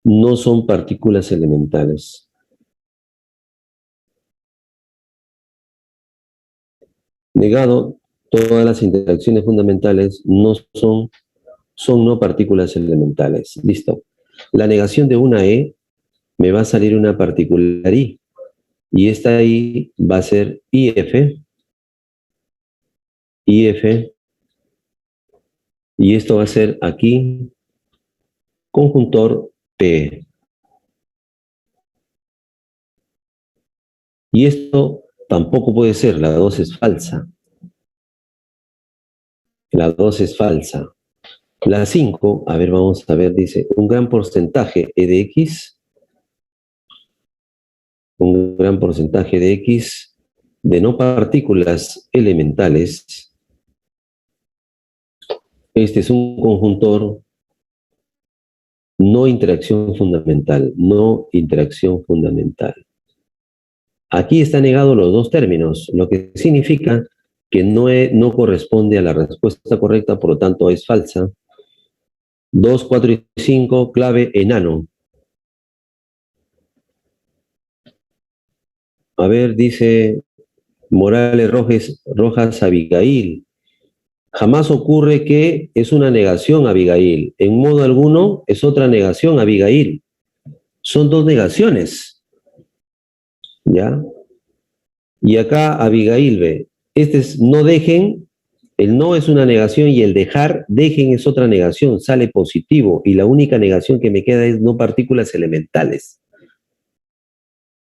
no son partículas elementales. Negado, todas las interacciones fundamentales no son no partículas elementales. Listo. La negación de una E me va a salir una particular I. Y esta I va a ser IF. IF. Y esto va a ser aquí conjuntor P. Y esto tampoco puede ser, la 2 es falsa. La 2 es falsa. La 5, a ver, vamos a ver, dice, un gran porcentaje E de X, un gran porcentaje de X de no partículas elementales. Este es un conjuntor no interacción fundamental, no interacción fundamental. Aquí está negado los dos términos, lo que significa que no corresponde a la respuesta correcta, por lo tanto es falsa. 2, 4 y 5, clave enano. A ver, dice Morales Rojas Abigail. Jamás ocurre que es una negación Abigail. En modo alguno es otra negación Abigail. Son dos negaciones. ¿Ya? Y acá Abigail ve. Este es no dejen, el no es una negación y el dejen es otra negación, sale positivo. Y la única negación que me queda es no partículas elementales.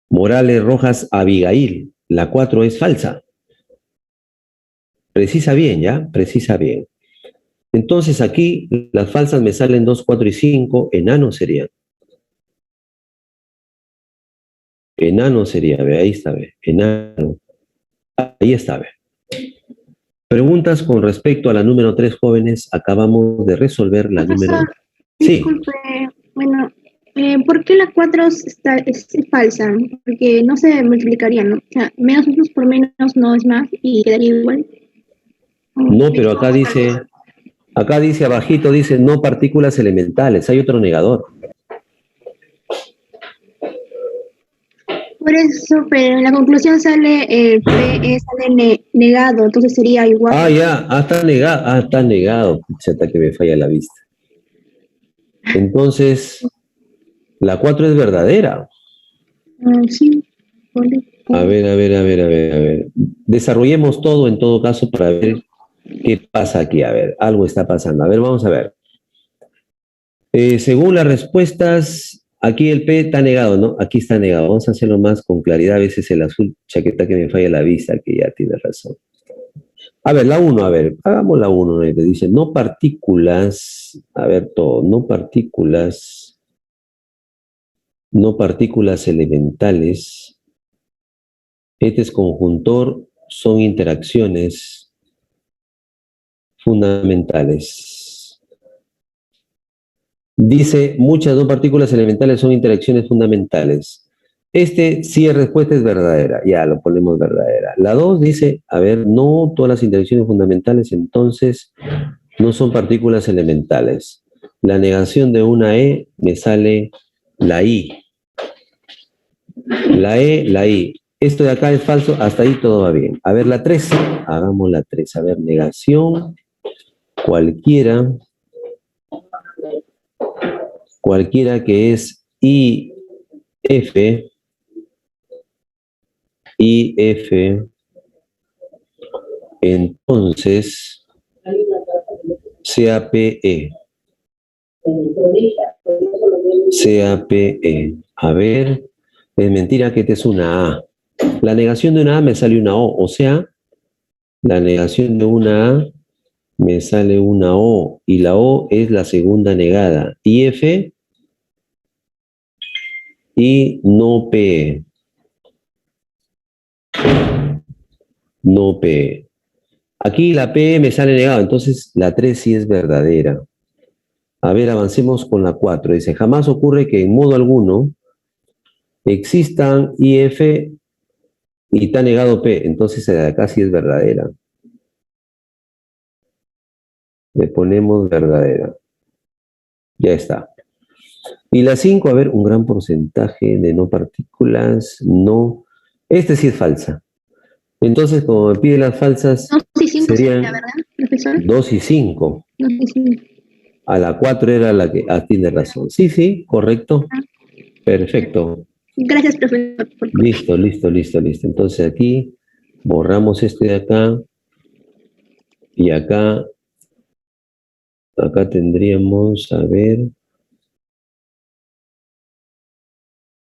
Morales Rojas Abigail. La 4 es falsa. Precisa bien, ¿ya? Precisa bien. Entonces aquí las falsas me salen 2, 4 y 5. Enano sería. Enano sería, ve, ahí está, ve. Enano. Ahí está, ve. Preguntas con respecto a la número 3, jóvenes. Acabamos de resolver la número... Sí.
Disculpe, bueno, ¿por qué la 4 es falsa? Porque no se multiplicaría, ¿no? O sea, menos unos por menos no es más y quedaría igual.
No, pero acá dice abajito, dice no partículas elementales. Hay otro negador.
Por eso, pero en la conclusión sale P, sale negado, entonces sería igual.
Ah, ya, está negado. Pucha, hasta que me falla la vista. Entonces, la 4 es verdadera.
Sí,
A ver, a ver, a ver, a ver, a ver. Desarrollemos todo en todo caso para ver qué pasa aquí. A ver, algo está pasando. A ver, vamos a ver. Según las respuestas, aquí el P está negado, ¿no? Aquí está negado. Vamos a hacerlo más con claridad. A veces el azul, chaqueta que me falla la vista, que ya tiene razón. A ver, la uno, a ver, hagamos la 1. Dice, no partículas, a ver todo, no partículas elementales. Este es conjuntor, son interacciones fundamentales. Dice, muchas no partículas elementales son interacciones fundamentales. Si es respuesta es verdadera, ya lo ponemos verdadera. La 2 dice, a ver, no todas las interacciones fundamentales entonces no son partículas elementales. La negación de una E me sale la I. La E, la I. Esto de acá es falso, hasta ahí todo va bien. A ver, la 3, hagamos la 3. A ver, negación, cualquiera que es IF, entonces CAPE. CAPE. A ver, es mentira que esta es una A. La negación de una A me sale una O, o sea, la negación de una A me sale una O, y la O es la segunda negada. IF y no PE. No PE. Aquí la PE me sale negada, entonces la 3 sí es verdadera. A ver, avancemos con la 4. Dice, jamás ocurre que en modo alguno existan IF y está negado P. Entonces acá sí es verdadera. Le ponemos verdadera. Ya está. Y la 5, a ver, un gran porcentaje de no partículas, no. Este sí es falsa. Entonces, como me pide las falsas,
2 y 5 sería,
serían
¿verdad, profesor?
2 y 5.
2 y 5.
A la 4 era la que... Ah, tiene razón. Sí, sí, correcto. Perfecto.
Gracias, profesor.
Listo, listo, listo, listo. Entonces aquí borramos este de acá y acá tendríamos, a ver,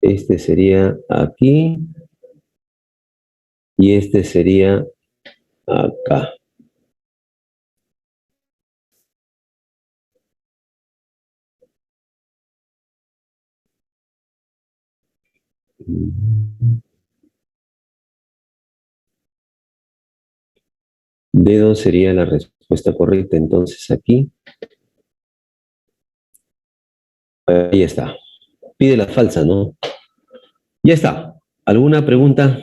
este sería aquí y este sería acá. D2 sería la respuesta correcta, entonces aquí. Ahí está. Pide la falsa, ¿no? Ya está. ¿Alguna pregunta?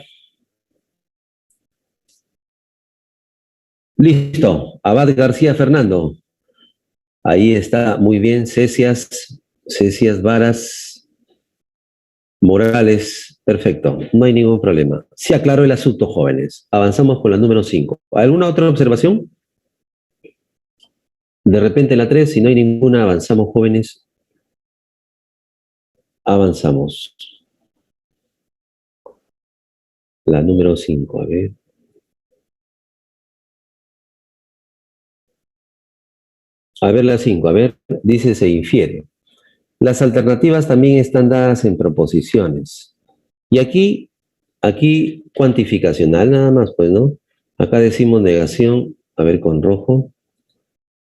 Listo. Abad García Fernando. Ahí está. Muy bien. Cecias Varas Morales. Perfecto. No hay ningún problema. Se aclaró el asunto, jóvenes. Avanzamos con la número 5. ¿Alguna otra observación? De repente la 3, si no hay ninguna, avanzamos, jóvenes. Avanzamos. La número 5, a ver. A ver la 5, a ver, dice se infiere. Las alternativas también están dadas en proposiciones. Y aquí cuantificacional nada más, pues, ¿no? Acá decimos negación, a ver con rojo.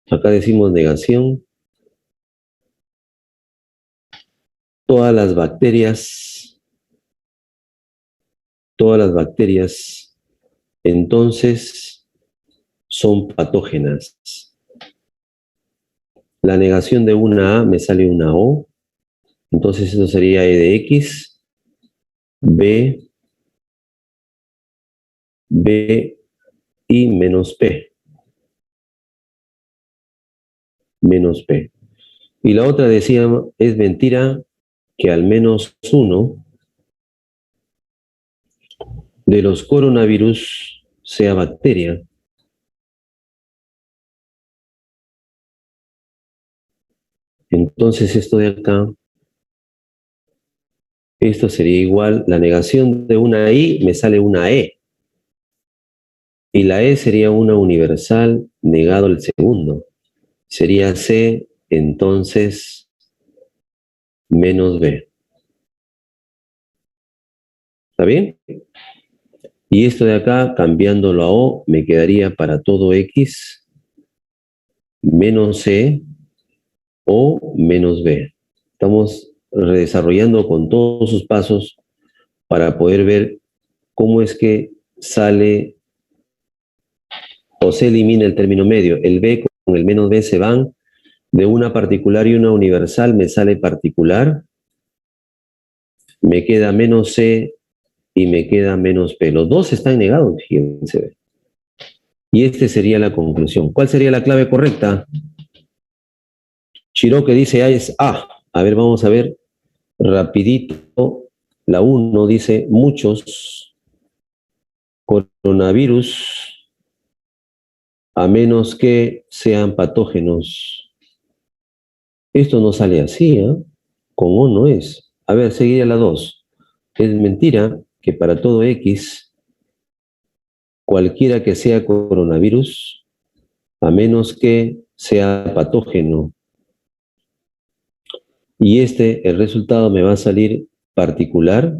Acá decimos negación. Todas las bacterias, entonces, son patógenas. La negación de una A me sale una O. Entonces eso sería E de X, B y menos P. Menos P. Y la otra, decía, es mentira que al menos uno de los coronavirus sea bacteria. Entonces esto de acá, esto sería igual, la negación de una I me sale una E. Y la E sería una universal negado el segundo. Sería C, entonces, menos B. ¿Está bien? Y esto de acá, cambiándolo a O, me quedaría para todo X menos C o menos B. Estamos redesarrollando con todos sus pasos para poder ver cómo es que sale o se elimina el término medio. El B con el menos B se van, de una particular y una universal me sale particular, me queda menos C y me queda menos P. Los dos están negados, fíjense. Y esta sería la conclusión. ¿Cuál sería la clave correcta? Chiroque dice A es A. A ver, vamos a ver rapidito. La 1 dice muchos coronavirus a menos que sean patógenos. Esto no sale así, ¿eh? Con O no es. A ver, seguiría la 2. Es mentira que para todo X, cualquiera que sea coronavirus, a menos que sea patógeno. Y el resultado me va a salir particular,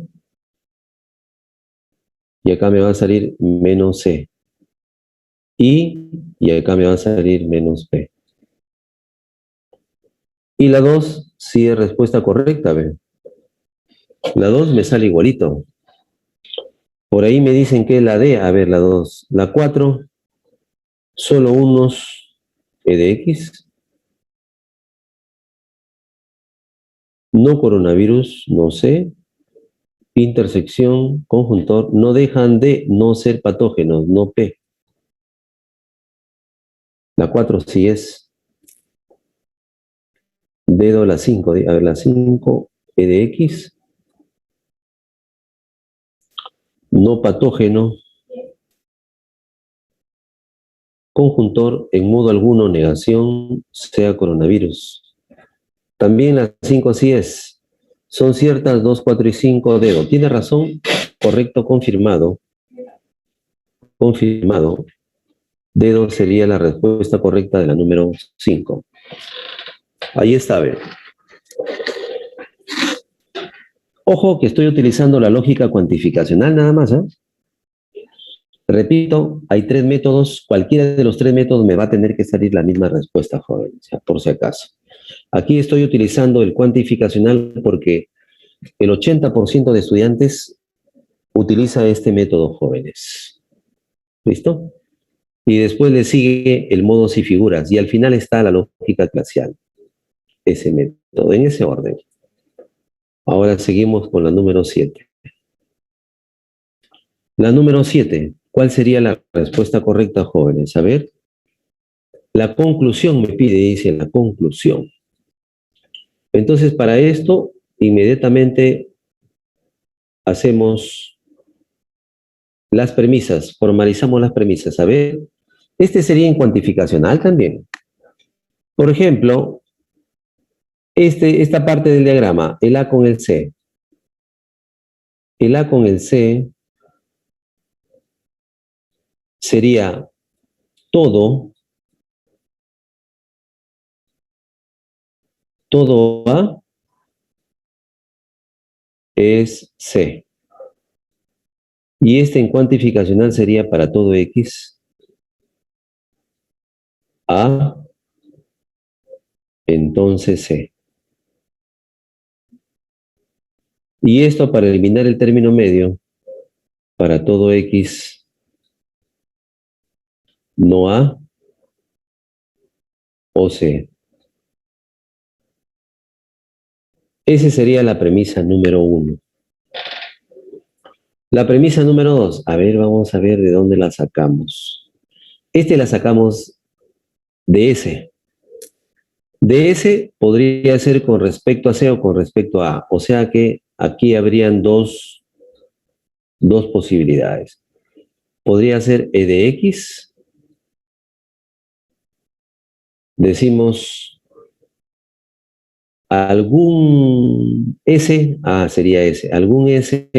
y acá me va a salir menos C. Y acá me va a salir menos P. Y la 2 sí es respuesta correcta, ¿ve? La 2 me sale igualito. Por ahí me dicen que la D, a ver, la 2. La 4, solo unos E de X. No coronavirus, no sé. Intersección, conjuntor, no dejan de no ser patógenos, no P. La 4 sí es. Dedo la 5, a ver, la 5, E de X. No patógeno. Conjuntor, en modo alguno, negación, sea coronavirus. También la 5 sí es. Son ciertas 2, 4 y 5, dedo. Tiene razón, correcto, confirmado. Confirmado. Dedo sería la respuesta correcta de la número 5. Ahí está, a ver. Ojo que estoy utilizando la lógica cuantificacional nada más, ¿eh? Repito, hay 3 métodos. Cualquiera de los 3 métodos me va a tener que salir la misma respuesta, jóvenes, por si acaso. Aquí estoy utilizando el cuantificacional porque el 80% de estudiantes utiliza este método, jóvenes. ¿Listo? Y después le sigue el modos y figuras. Y al final está la lógica clasial. Ese método, en ese orden. Ahora seguimos con la número 7. La número 7. ¿Cuál sería la respuesta correcta, jóvenes? A ver. La conclusión me pide, dice, la conclusión. Entonces, para esto, inmediatamente hacemos las premisas, formalizamos las premisas. A ver, este sería en cuantificacional también. Por ejemplo, esta parte del diagrama, el A con el C. El A con el C sería todo A es C. Y este en cuantificacional sería para todo X, A, entonces C. Y esto para eliminar el término medio, para todo X, no A o C. Esa sería la premisa número 1. La premisa número 2, a ver, vamos a ver de dónde la sacamos. La sacamos de S. De S podría ser con respecto a C o con respecto a A. O sea que aquí habrían dos dos posibilidades. Podría ser E de X. Decimos algún S, sería S. Algún S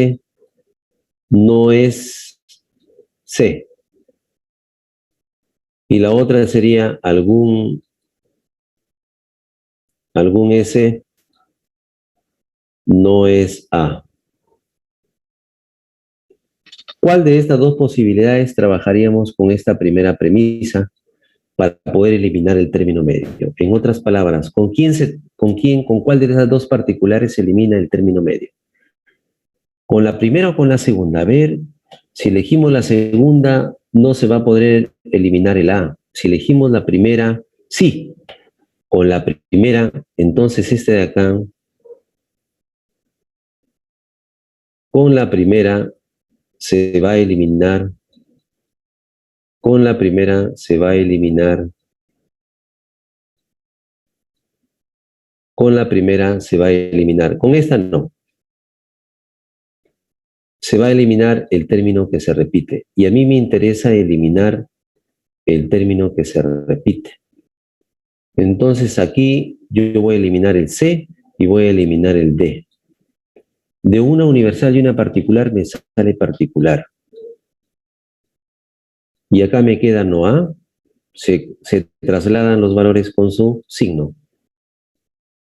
no es C. Y la otra sería algún S no es A. ¿Cuál de estas dos posibilidades trabajaríamos con esta primera premisa para poder eliminar el término medio? En otras palabras, ¿con cuál de esas dos particulares se elimina el término medio? ¿Con la primera o con la segunda? A ver, si elegimos la segunda, no se va a poder eliminar el A. Si elegimos la primera, sí. Con la primera, entonces este de acá, con la primera se va a eliminar, con la primera se va a eliminar, con la primera se va a eliminar, con esta no. Se va a eliminar el término que se repite. Y a mí me interesa eliminar el término que se repite. Entonces aquí yo voy a eliminar el C y voy a eliminar el D. De una universal y una particular me sale particular. Y acá me queda no A, se trasladan los valores con su signo.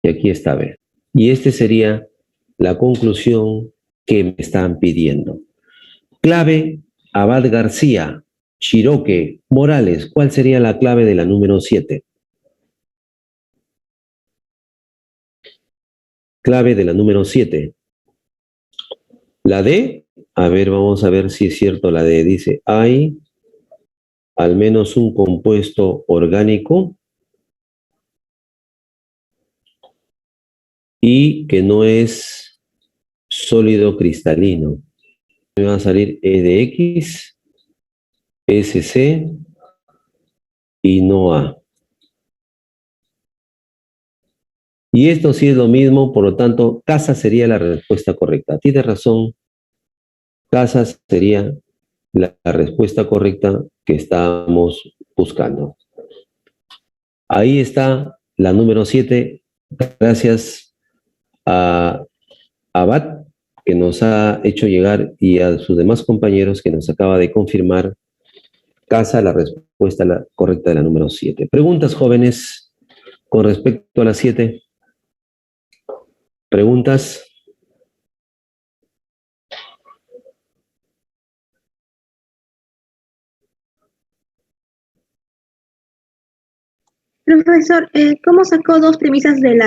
Y aquí está B. Y esta sería la conclusión que me están pidiendo. Clave, Abad García, Chiroque, Morales. ¿Cuál sería la clave de la número 7? Clave de la número 7. La D, a ver, vamos a ver si es cierto la D. Dice, hay al menos un compuesto orgánico y que no es sólido cristalino. Me va a salir E de X, SC y no A. Y esto sí es lo mismo, por lo tanto, casa sería la respuesta correcta. Tienes razón, casa sería la respuesta correcta que estábamos buscando. Ahí está la número 7. Gracias a Abad, que nos ha hecho llegar, y a sus demás compañeros que nos acaba de confirmar, casa la respuesta correcta de la número 7. ¿Preguntas, jóvenes, con respecto a la 7? ¿Preguntas?
Profesor, ¿cómo sacó dos premisas del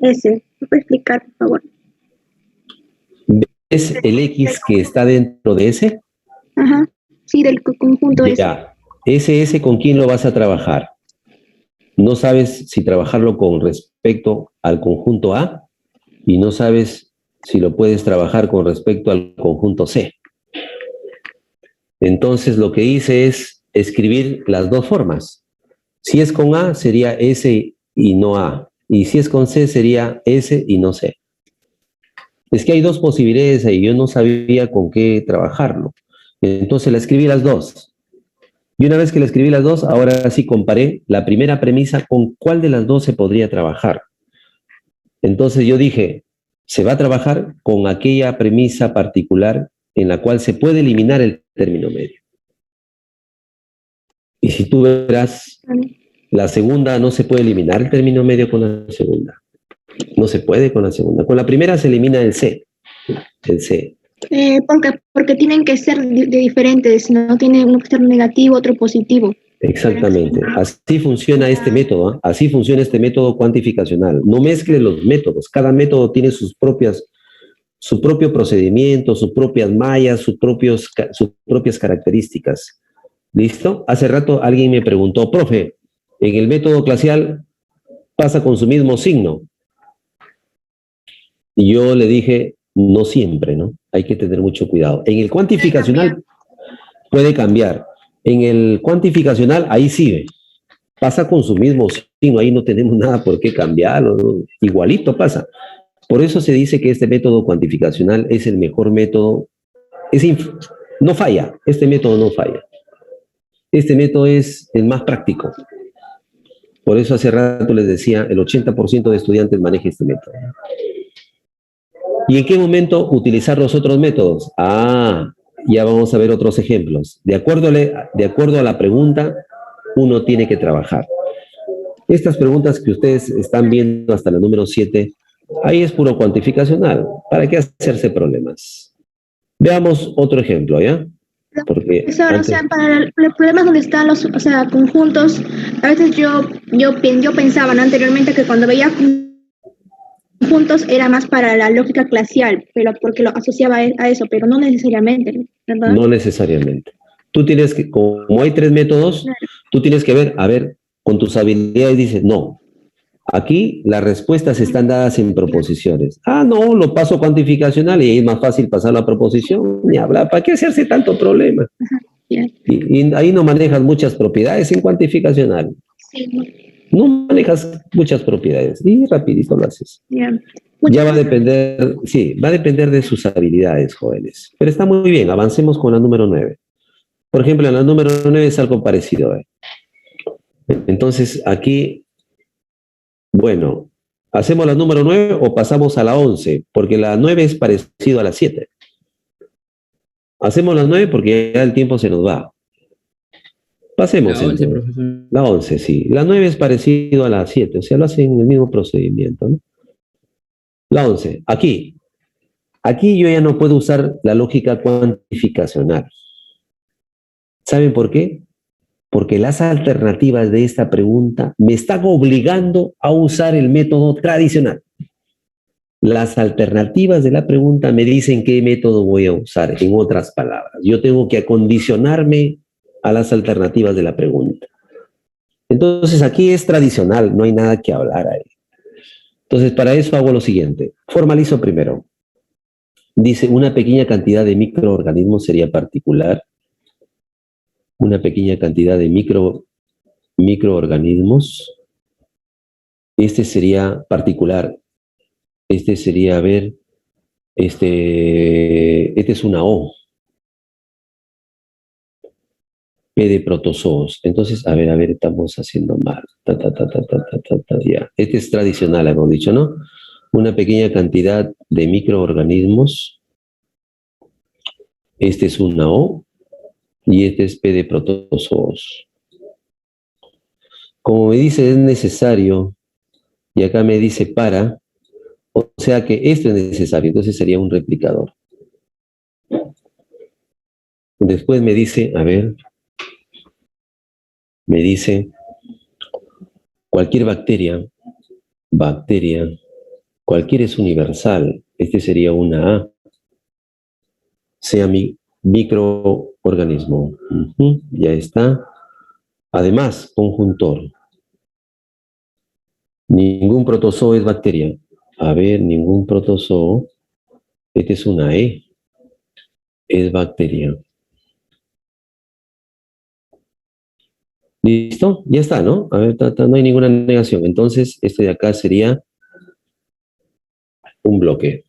S? ¿Me puede explicar, por favor?
¿Es el X que está dentro de ese?
Ajá, sí, del conjunto S.
Ya. ¿Ese con quién lo vas a trabajar? No sabes si trabajarlo con respecto al conjunto A y no sabes si lo puedes trabajar con respecto al conjunto C. Entonces lo que hice es escribir las dos formas. Si es con A sería S y no A. Y si es con C sería S y no C. Es que hay dos posibilidades ahí. Yo no sabía con qué trabajarlo. Entonces la escribí las dos. Y una vez que la escribí las dos, ahora sí comparé la primera premisa con cuál de las dos se podría trabajar. Entonces yo dije, se va a trabajar con aquella premisa particular en la cual se puede eliminar el término medio. Y si tú verás, la segunda no se puede eliminar el término medio con la segunda. No se puede con la segunda. Con la primera se elimina el C. El C.
Porque tienen que ser de diferentes, no tiene uno que ser negativo, otro positivo.
Exactamente. Así funciona este método, ¿eh? Así funciona este método cuantificacional. No mezcles los métodos. Cada método tiene su propio procedimiento, sus propias mallas, sus propias características. ¿Listo? Hace rato alguien me preguntó, profe, en el método clasial pasa con su mismo signo. Y yo le dije, no siempre, ¿no? Hay que tener mucho cuidado. En el cuantificacional puede cambiar. En el cuantificacional, ahí sí, pasa con su mismo signo, ahí no tenemos nada por qué cambiarlo, ¿no? Igualito pasa. Por eso se dice que este método cuantificacional es el mejor método no falla, este método no falla. Este método es el más práctico. Por eso hace rato les decía, el 80% de estudiantes maneja este método. ¿Y en qué momento utilizar los otros métodos? Ya vamos a ver otros ejemplos. De acuerdo a la pregunta, uno tiene que trabajar. Estas preguntas que ustedes están viendo hasta la número 7, ahí es puro cuantificacional. ¿Para qué hacerse problemas? Veamos otro ejemplo, ¿ya? Porque
Profesor, o sea, para los problemas donde están los, o sea, conjuntos, a veces yo pensaba, ¿no? Anteriormente que cuando veía conjuntos era más para la lógica glacial, pero porque lo asociaba a eso, pero no necesariamente, ¿verdad?
no necesariamente. Tú tienes que, como hay 3 métodos, tú tienes que ver, a ver, con tus habilidades dices, no, aquí las respuestas están dadas en proposiciones. No, lo paso cuantificacional y es más fácil pasar la proposición. Ni hablar, ¿para qué hacerse tanto problema?
Bien.
Y ahí no manejas muchas propiedades en cuantificacional.
Sí,
No manejas muchas propiedades y rapidito lo haces.
bien.
Ya va a depender, sí, va a depender de sus habilidades, jóvenes. Pero está muy bien, avancemos con la número 9. Por ejemplo, en la número 9 es algo parecido. Entonces, aquí, bueno, ¿hacemos la número 9 o pasamos a la 11? Porque la 9 es parecido a la 7. Hacemos la 9 porque ya el tiempo se nos va. Pasemos
La 11,
entonces.
profesor.
La 11, sí. La 9 es parecido a la 7, o sea, lo hacen en el mismo procedimiento, ¿no? La 11, aquí. Aquí yo ya no puedo usar la lógica cuantificacional. ¿Saben por qué? Porque las alternativas de esta pregunta me están obligando a usar el método tradicional. Las alternativas de la pregunta me dicen qué método voy a usar, en otras palabras. Yo tengo que acondicionarme a las alternativas de la pregunta. Entonces aquí es tradicional, no hay nada que hablar ahí. Entonces para eso hago lo siguiente. Formalizo primero. Dice, una pequeña cantidad de microorganismos sería particular. Una pequeña cantidad de microorganismos. Este sería particular. Este sería, a ver, este es una O. P de protozoos. Entonces, a ver, estamos haciendo mal. Ya. Este es tradicional, hemos dicho, ¿no? Una pequeña cantidad de microorganismos. Este es una O. Y este es P de protozoos. Como me dice, es necesario, y acá me dice para, o sea que esto es necesario, entonces sería un replicador. Después me dice, a ver, me dice, cualquier bacteria, cualquier es universal, este sería una A, sea mi microorganismo. Ya está. Además, conjuntor. Ningún protozoo es bacteria. A ver, ningún protozoo. Este es una E. Es bacteria. ¿Listo? Ya está, ¿no? A ver, no hay ninguna negación. Entonces, este de acá sería un bloque.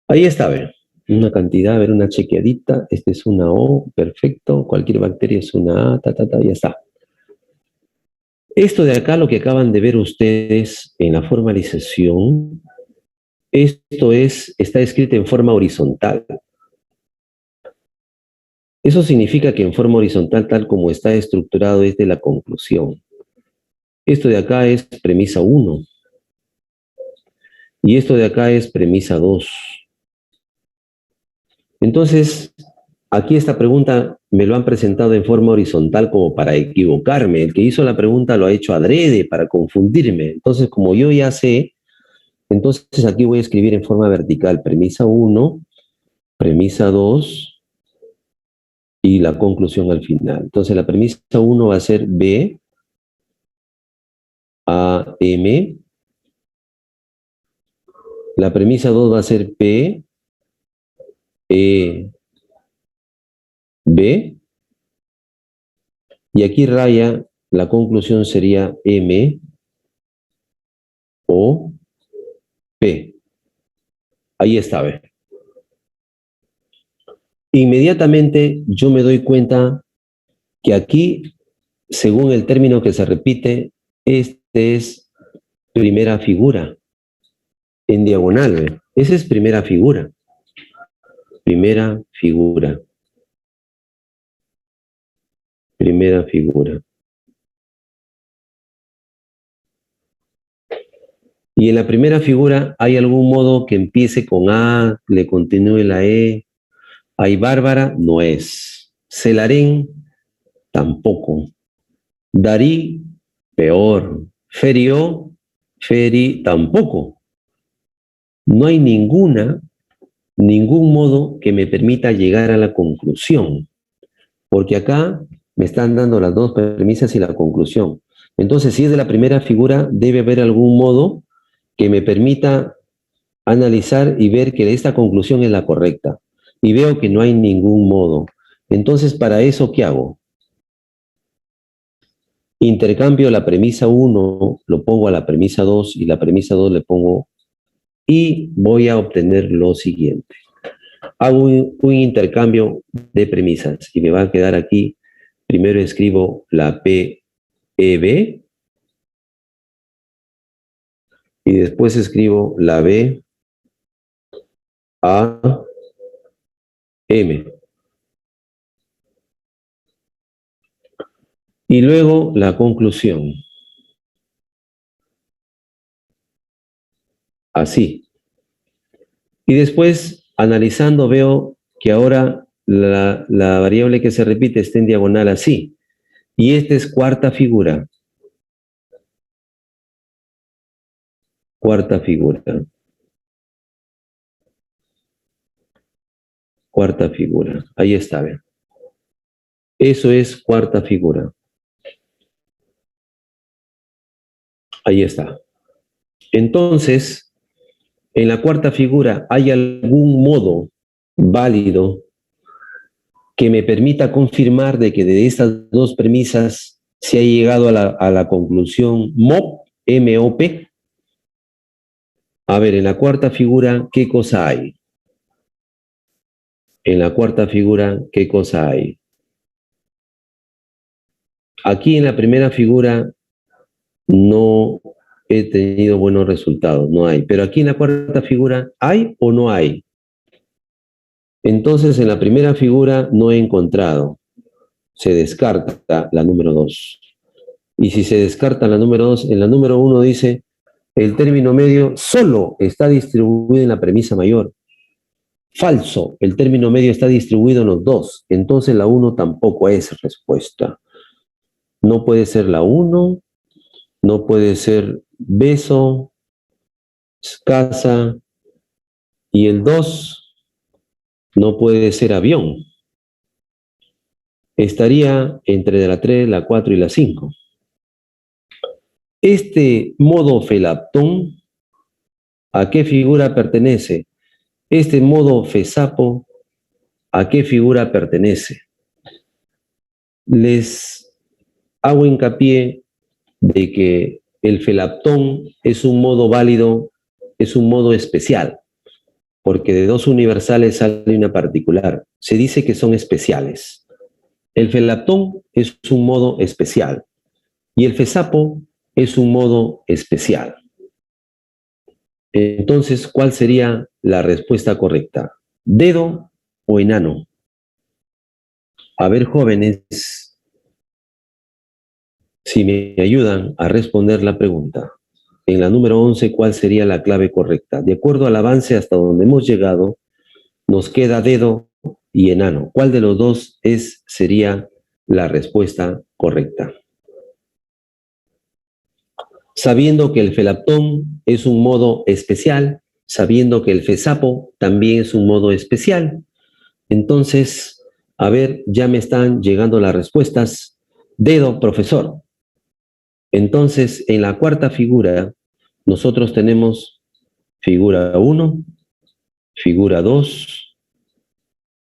Ahí está, a ver. Una cantidad, a ver, una chequeadita. Este es una O, perfecto. Cualquier bacteria es una A, ya está. Esto de acá, lo que acaban de ver ustedes en la formalización, está escrito en forma horizontal. Eso significa que en forma horizontal, tal como está estructurado, es de la conclusión. Esto de acá es premisa 1. Y esto de acá es premisa 2. Entonces, aquí esta pregunta me lo han presentado en forma horizontal como para equivocarme. El que hizo la pregunta lo ha hecho adrede para confundirme. Entonces, como yo ya sé, entonces aquí voy a escribir en forma vertical premisa 1, premisa 2 y la conclusión al final. Entonces, la premisa 1 va a ser B, A, M. La premisa 2 va a ser P, E, B. Y aquí raya, la conclusión sería M, O, P. Ahí está, ¿ve? Inmediatamente yo me doy cuenta que aquí, según el término que se repite, este es primera figura, en diagonal. ¿Ve? Esa es primera figura. Primera figura. Primera figura. Y en la primera figura, ¿hay algún modo que empiece con A, le continúe la E? ¿Hay Bárbara? No es. Celarén, tampoco. Darí, peor. Ferió, Feri, tampoco. No hay ningún modo que me permita llegar a la conclusión, porque acá me están dando las dos premisas y la conclusión. Entonces, si es de la primera figura, debe haber algún modo que me permita analizar y ver que esta conclusión es la correcta. Y veo que no hay ningún modo. Entonces, para eso, ¿qué hago? Intercambio la premisa 1, lo pongo a la premisa 2 y la premisa 2 le pongo y voy a obtener lo siguiente. Hago un intercambio de premisas y me va a quedar aquí. Primero escribo la PEB y después escribo la BAM. Y luego la conclusión. Así. Y después, analizando, veo que ahora la variable que se repite está en diagonal así. Y esta es cuarta figura. Cuarta figura. Cuarta figura. Ahí está, ¿ve? Eso es cuarta figura. Ahí está. Entonces, en la cuarta figura, ¿hay algún modo válido que me permita confirmar de que de estas dos premisas se ha llegado a la conclusión MOP, M-O-P? A ver, en la cuarta figura, ¿qué cosa hay? En la cuarta figura, ¿qué cosa hay? Aquí en la primera figura no he tenido buenos resultados, no hay. Pero aquí en la cuarta figura, ¿hay o no hay? Entonces, en la primera figura no he encontrado. Se descarta la número 2. Y si se descarta la número 2, en la número 1 dice, el término medio solo está distribuido en la premisa mayor. Falso, el término medio está distribuido en los dos. Entonces la 1 tampoco es respuesta. No puede ser la 1, no puede ser beso, casa, y el 2 no puede ser avión. Estaría entre la 3, la 4 y la 5. Este modo felaptón, ¿a qué figura pertenece? Este modo fesapo, ¿a qué figura pertenece? Les hago hincapié de que el felaptón es un modo válido, es un modo especial, porque de dos universales sale una particular. Se dice que son especiales. El felaptón es un modo especial y el fesapo es un modo especial. Entonces, ¿cuál sería la respuesta correcta? ¿Dedo o enano? A ver, jóvenes, si me ayudan a responder la pregunta. En la número 11, ¿cuál sería la clave correcta? De acuerdo al avance hasta donde hemos llegado, nos queda dedo y enano. ¿Cuál de los dos sería la respuesta correcta? Sabiendo que el felaptón es un modo especial, sabiendo que el fesapo también es un modo especial, entonces, a ver, ya me están llegando las respuestas. Dedo, profesor. Entonces, en la cuarta figura, nosotros tenemos figura 1, figura 2,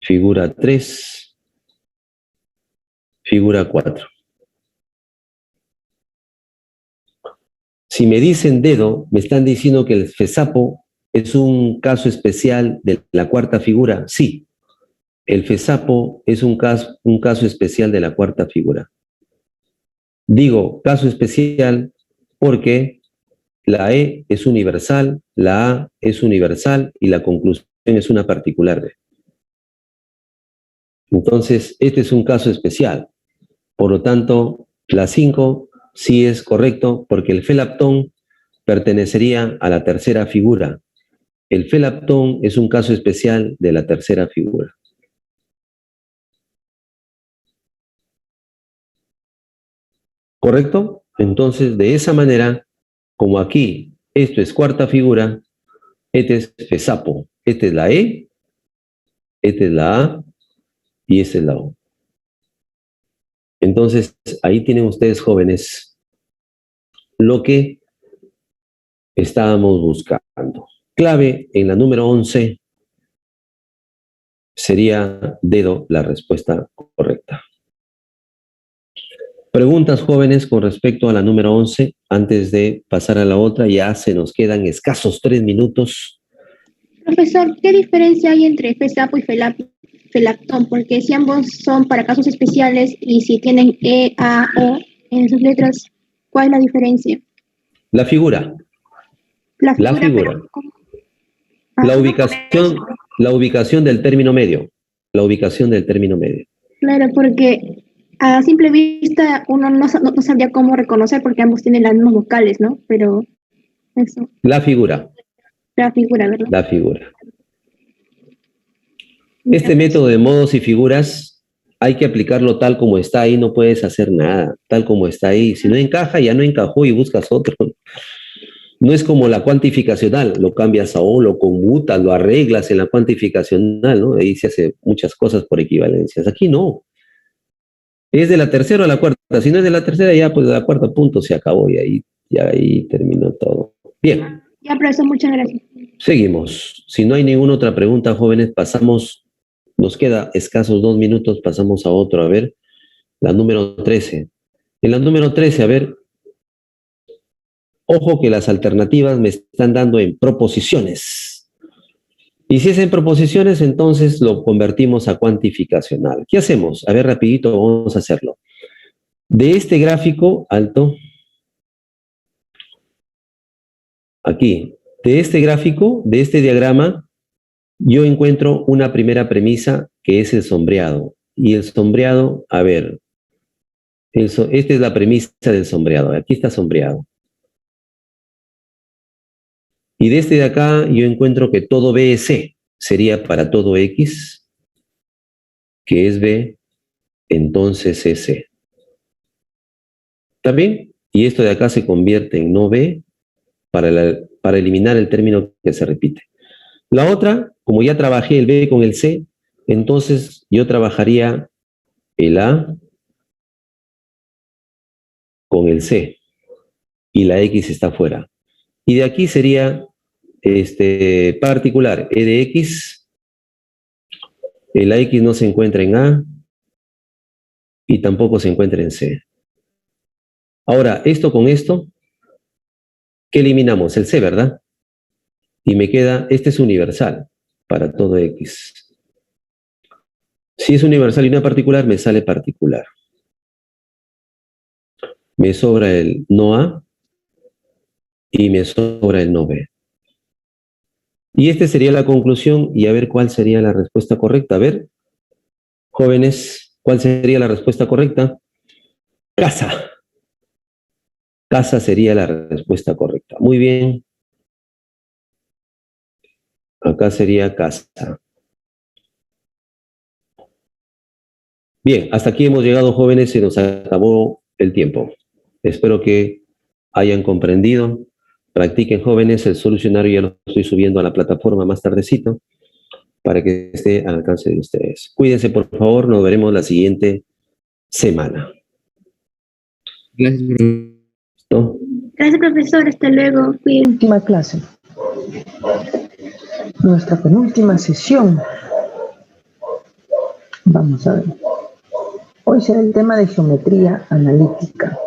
figura 3, figura 4. Si me dicen dedo, me están diciendo que el fesapo es un caso especial de la cuarta figura. Sí. el FESAPO es un caso especial de la cuarta figura. Digo caso especial porque la E es universal, la A es universal y la conclusión es una particular B. Entonces, este es un caso especial. Por lo tanto, la 5 sí es correcto porque el felaptón pertenecería a la tercera figura. El felaptón es un caso especial de la tercera figura. ¿Correcto? Entonces, de esa manera, como aquí esto es cuarta figura, este es FESAPO, esta es la E, esta es la A y esta es la O. Entonces, ahí tienen ustedes, jóvenes, lo que estábamos buscando. Clave en la número 11 sería dedo la respuesta correcta. Preguntas, jóvenes, con respecto a la número 11, antes de pasar a la otra, ya se nos quedan escasos 3 minutos.
Profesor, ¿qué diferencia hay entre FESAPO y felaptón? Porque si ambos son para casos especiales y si tienen E, A, O en sus letras, ¿cuál es la diferencia?
La figura.
La
La
figura,
figura.
pero ¿cómo?
La ubicación del término medio. La ubicación del término medio.
Claro, porque a simple vista uno no sabría cómo reconocer porque ambos tienen las mismas vocales, ¿no? Pero eso,
La figura.
la figura, ¿verdad?
La figura. Este método de modos y figuras hay que aplicarlo tal como está ahí, no puedes hacer nada, tal como está ahí. Si no encaja, ya no encajó y buscas otro. No es como la cuantificacional, lo cambias a O, lo conmutas, lo arreglas en la cuantificacional, ¿no? Ahí se hace muchas cosas por equivalencias. Aquí no. Es de la tercera a la cuarta. Si no es de la tercera, ya pues de la cuarta punto se acabó y ahí terminó todo. Bien.
Ya, profesor, muchas gracias.
Seguimos. Si no hay ninguna otra pregunta, jóvenes, pasamos, nos queda escasos 2 minutos, pasamos a otro. A ver, la número 13. En la número 13, a ver, ojo que las alternativas me están dando en proposiciones. Y si es en proposiciones, entonces lo convertimos a cuantificacional. ¿Qué hacemos? A ver, rapidito, vamos a hacerlo. De este gráfico, alto, aquí, de este gráfico, de este diagrama, yo encuentro una primera premisa que es el sombreado. Y el sombreado, a ver, esta es la premisa del sombreado. Aquí está sombreado. Y de este de acá yo encuentro que todo B es C. Sería para todo X, que es B, entonces es C. ¿Está bien? Y esto de acá se convierte en no B para eliminar el término que se repite. La otra, como ya trabajé el B con el C, entonces yo trabajaría el A con el C y la X está fuera. Y de aquí sería particular, E de X, la X no se encuentra en A y tampoco se encuentra en C. Ahora, esto con esto, ¿qué eliminamos? El C, ¿verdad? Y me queda, este es universal para todo X. Si es universal y una particular, me sale particular. Me sobra el no A y me sobra el no B. Y esta sería la conclusión y a ver cuál sería la respuesta correcta. A ver, jóvenes, ¿cuál sería la respuesta correcta? Casa. Casa sería la respuesta correcta. Muy bien. Acá sería casa. Bien, hasta aquí hemos llegado, jóvenes, se nos acabó el tiempo. Espero que hayan comprendido. Practiquen, jóvenes, el solucionario ya lo estoy subiendo a la plataforma más tardecito para que esté al alcance de ustedes. Cuídense, por favor, nos veremos la siguiente semana. ¿Listo?
Gracias, profesor. Hasta luego. Cuídense.
Última clase. Nuestra penúltima sesión. Vamos a ver. Hoy será el tema de geometría analítica.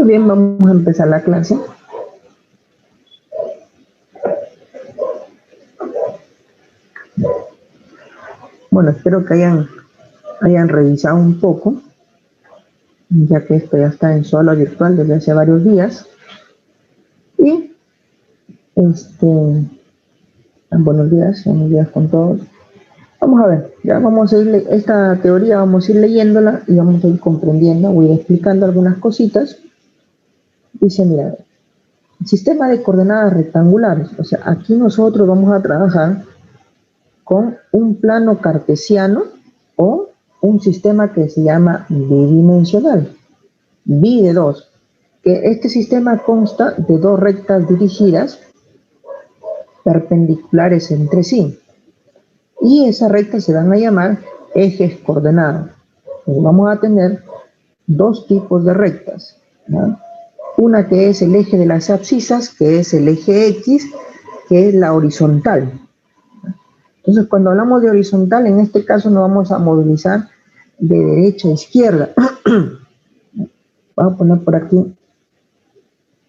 Muy bien, vamos a empezar la clase. Bueno, espero que hayan revisado un poco, ya que esto ya está en su aula virtual desde hace varios días. Y, buenos días con todos. Vamos a ver, ya vamos a ir, esta teoría vamos a ir leyéndola y vamos a ir comprendiendo, voy a ir explicando algunas cositas. Dice, mira, sistema de coordenadas rectangulares, o sea, aquí nosotros vamos a trabajar con un plano cartesiano o un sistema que se llama bidimensional, bi de 2, que este sistema consta de dos rectas dirigidas perpendiculares entre sí, y esas rectas se van a llamar ejes coordenados. Entonces vamos a tener dos tipos de rectas, ¿no? Una que es el eje de las abscisas, que es el eje X, que es la horizontal. Entonces, cuando hablamos de horizontal, en este caso nos vamos a movilizar de derecha a izquierda. Vamos a poner por aquí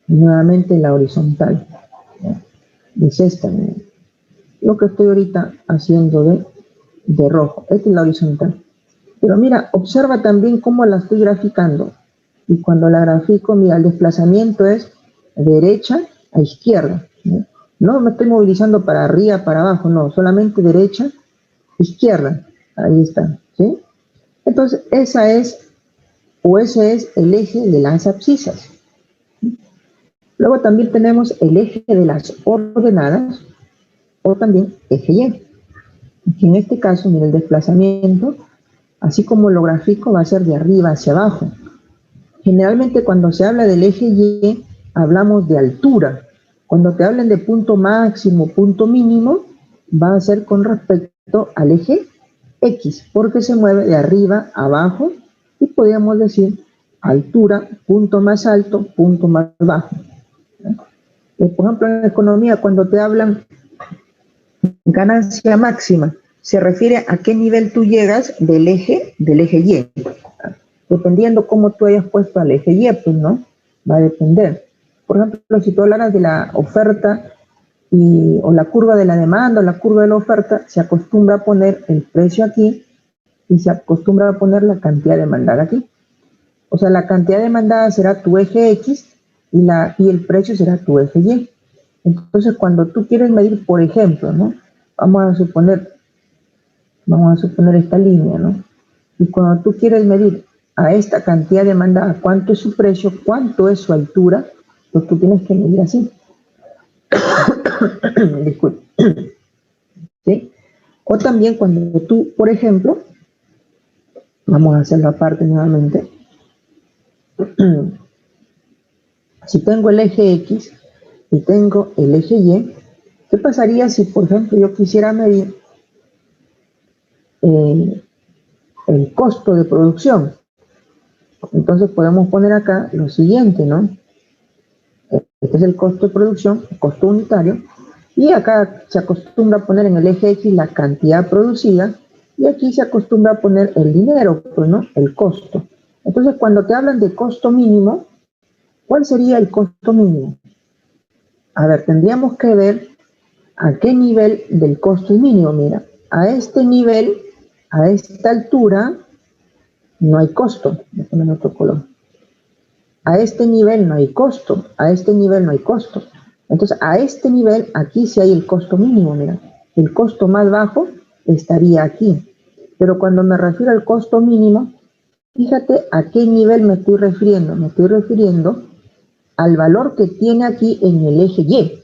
nuevamente la horizontal. Es esta, lo que estoy ahorita haciendo de rojo. Esta es la horizontal. Pero mira, observa también cómo la estoy graficando. Y cuando la grafico, mira, el desplazamiento es derecha a izquierda. No me estoy movilizando para arriba, para abajo, no, solamente derecha, izquierda. Ahí está, ¿sí? Entonces, ese es el eje de las abscisas. Luego también tenemos el eje de las ordenadas, o también eje Y. Aquí en este caso, mira, el desplazamiento, así como lo grafico, va a ser de arriba hacia abajo. Generalmente cuando se habla del eje Y, hablamos de altura. Cuando te hablen de punto máximo, punto mínimo, va a ser con respecto al eje X, porque se mueve de arriba a abajo, y podríamos decir altura, punto más alto, punto más bajo. Por ejemplo, en economía, cuando te hablan ganancia máxima, se refiere a qué nivel tú llegas del eje Y. Dependiendo cómo tú hayas puesto al eje Y, pues, ¿no? Va a depender. Por ejemplo, si tú hablaras de la oferta o la curva de la demanda o la curva de la oferta, se acostumbra a poner el precio aquí y se acostumbra a poner la cantidad demandada aquí. O sea, la cantidad demandada será tu eje X y el precio será tu eje Y. Entonces, cuando tú quieres medir, por ejemplo, ¿no? Vamos a suponer esta línea, ¿no? Y cuando tú quieres medir a esta cantidad demandada cuánto es su precio, cuánto es su altura, pues tú tienes que medir así. Disculpe. ¿Sí? O también cuando tú, por ejemplo, vamos a hacerlo aparte nuevamente. Si tengo el eje X y tengo el eje Y, ¿qué pasaría si, por ejemplo, yo quisiera medir el costo de producción? Entonces podemos poner acá lo siguiente, ¿no? Este es el costo de producción, el costo unitario, y acá se acostumbra a poner en el eje X la cantidad producida, y aquí se acostumbra a poner el dinero, pues, ¿no? El costo. Entonces, cuando te hablan de costo mínimo, ¿cuál sería el costo mínimo? A ver, tendríamos que ver a qué nivel del costo es mínimo. Mira, a este nivel, a esta altura, no hay costo. Voy a poner otro color. A este nivel no hay costo, a este nivel no hay costo. Entonces, a este nivel, aquí sí hay el costo mínimo, mira. El costo más bajo estaría aquí. Pero cuando me refiero al costo mínimo, fíjate a qué nivel me estoy refiriendo. Me estoy refiriendo al valor que tiene aquí en el eje Y.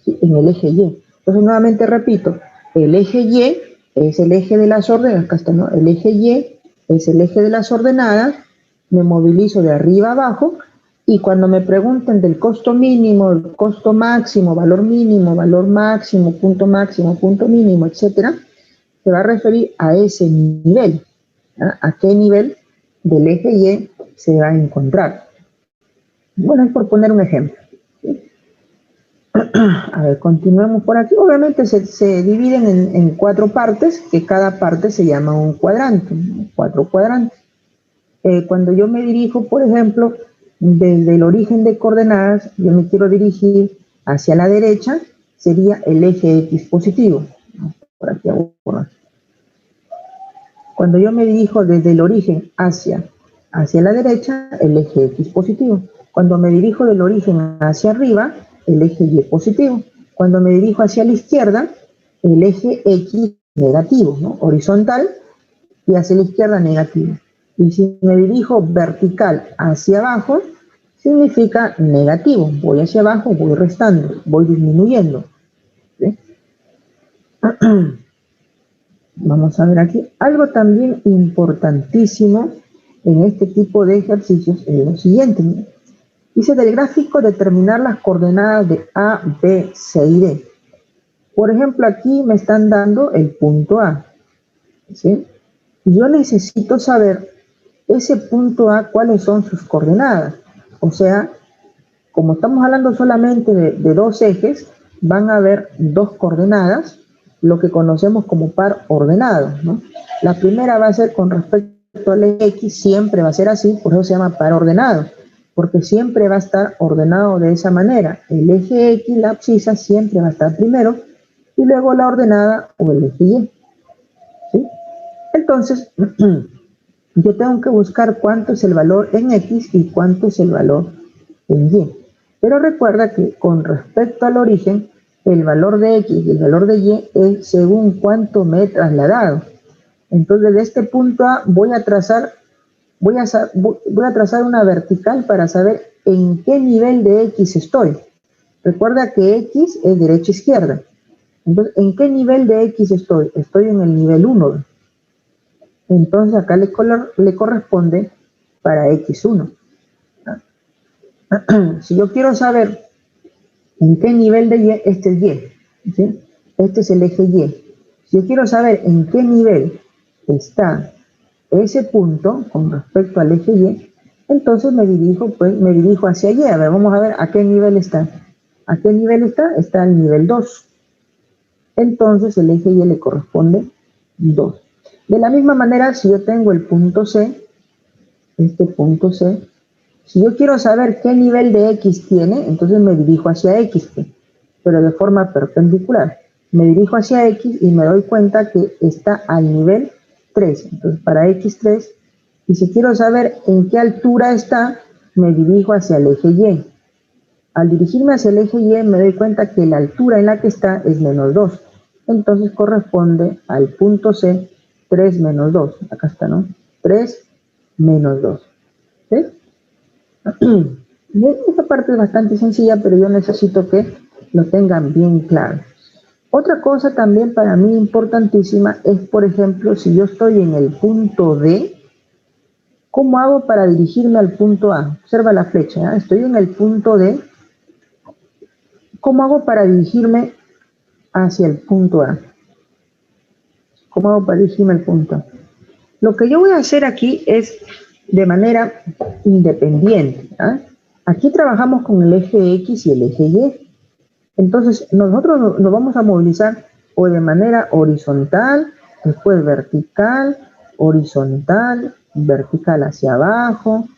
¿Sí? En el eje Y. Entonces, nuevamente repito, el eje Y es el eje de las ordenadas. Acá está, ¿no? El eje Y es el eje de las ordenadas. Me movilizo de arriba a abajo, y cuando me pregunten del costo mínimo, el costo máximo, valor máximo, punto mínimo, etcétera, se va a referir a ese nivel, ¿ah? A qué nivel del eje Y se va a encontrar. Bueno, es por poner un ejemplo. A ver, continuemos por aquí. Obviamente se dividen en 4 partes, que cada parte se llama un cuadrante, 4 cuadrantes. Cuando yo me dirijo, por ejemplo, desde el origen de coordenadas, yo me quiero dirigir hacia la derecha, sería el eje X positivo. Por aquí hago por aquí. Cuando yo me dirijo desde el origen hacia la derecha, el eje X positivo. Cuando me dirijo del origen hacia arriba, el eje Y positivo. Cuando me dirijo hacia la izquierda, el eje X negativo, ¿no? Horizontal, y hacia la izquierda negativo. Y si me dirijo vertical hacia abajo, significa negativo. Voy hacia abajo, voy restando, voy disminuyendo. ¿Sí? Vamos a ver aquí. Algo también importantísimo en este tipo de ejercicios es lo siguiente. Dice del gráfico determinar las coordenadas de A, B, C y D. Por ejemplo, aquí me están dando el punto A. ¿Sí? Y yo necesito saber ese punto A, cuáles son sus coordenadas. O sea, como estamos hablando solamente de dos ejes, van a haber dos coordenadas, lo que conocemos como par ordenado, ¿no? La primera va a ser con respecto al eje X, siempre va a ser así, por eso se llama par ordenado, porque siempre va a estar ordenado de esa manera. El eje X, la abscisa, siempre va a estar primero, y luego la ordenada o el eje Y. ¿Sí? Entonces, yo tengo que buscar cuánto es el valor en X y cuánto es el valor en Y. Pero recuerda que con respecto al origen, el valor de X y el valor de Y es según cuánto me he trasladado. Entonces, de este punto A voy a trazar una vertical para saber en qué nivel de X estoy. Recuerda que X es derecha-izquierda. Entonces, ¿en qué nivel de X estoy? Estoy en el nivel 1. Entonces, acá le corresponde para X1. Si yo quiero saber en qué nivel de Y, este es Y, ¿sí? Este es el eje Y. Si yo quiero saber en qué nivel está ese punto con respecto al eje Y, entonces me dirijo hacia Y. A ver, vamos a ver a qué nivel está. ¿A qué nivel está? Está al nivel 2. Entonces el eje Y le corresponde 2. De la misma manera, si yo tengo el punto C, este punto C, si yo quiero saber qué nivel de X tiene, entonces me dirijo hacia X, pero de forma perpendicular. Me dirijo hacia X y me doy cuenta que está al nivel 3. Entonces, para X3, y si quiero saber en qué altura está, me dirijo hacia el eje Y. Al dirigirme hacia el eje Y, me doy cuenta que la altura en la que está es menos 2. Entonces, corresponde al punto C, 3 menos 2. Acá está, ¿no? 3 menos 2. ¿Sí? Esta parte es bastante sencilla, pero yo necesito que lo tengan bien claro. Otra cosa también para mí importantísima es, por ejemplo, si yo estoy en el punto D, ¿cómo hago para dirigirme al punto A? Observa la flecha, ¿eh? Estoy en el punto D. ¿Cómo hago para dirigirme hacia el punto A? ¿Cómo hago para dirigirme al punto A? Lo que yo voy a hacer aquí es de manera independiente. Aquí trabajamos con el eje X y el eje Y. Entonces, nosotros nos vamos a movilizar o de manera horizontal, después vertical, horizontal, vertical hacia abajo,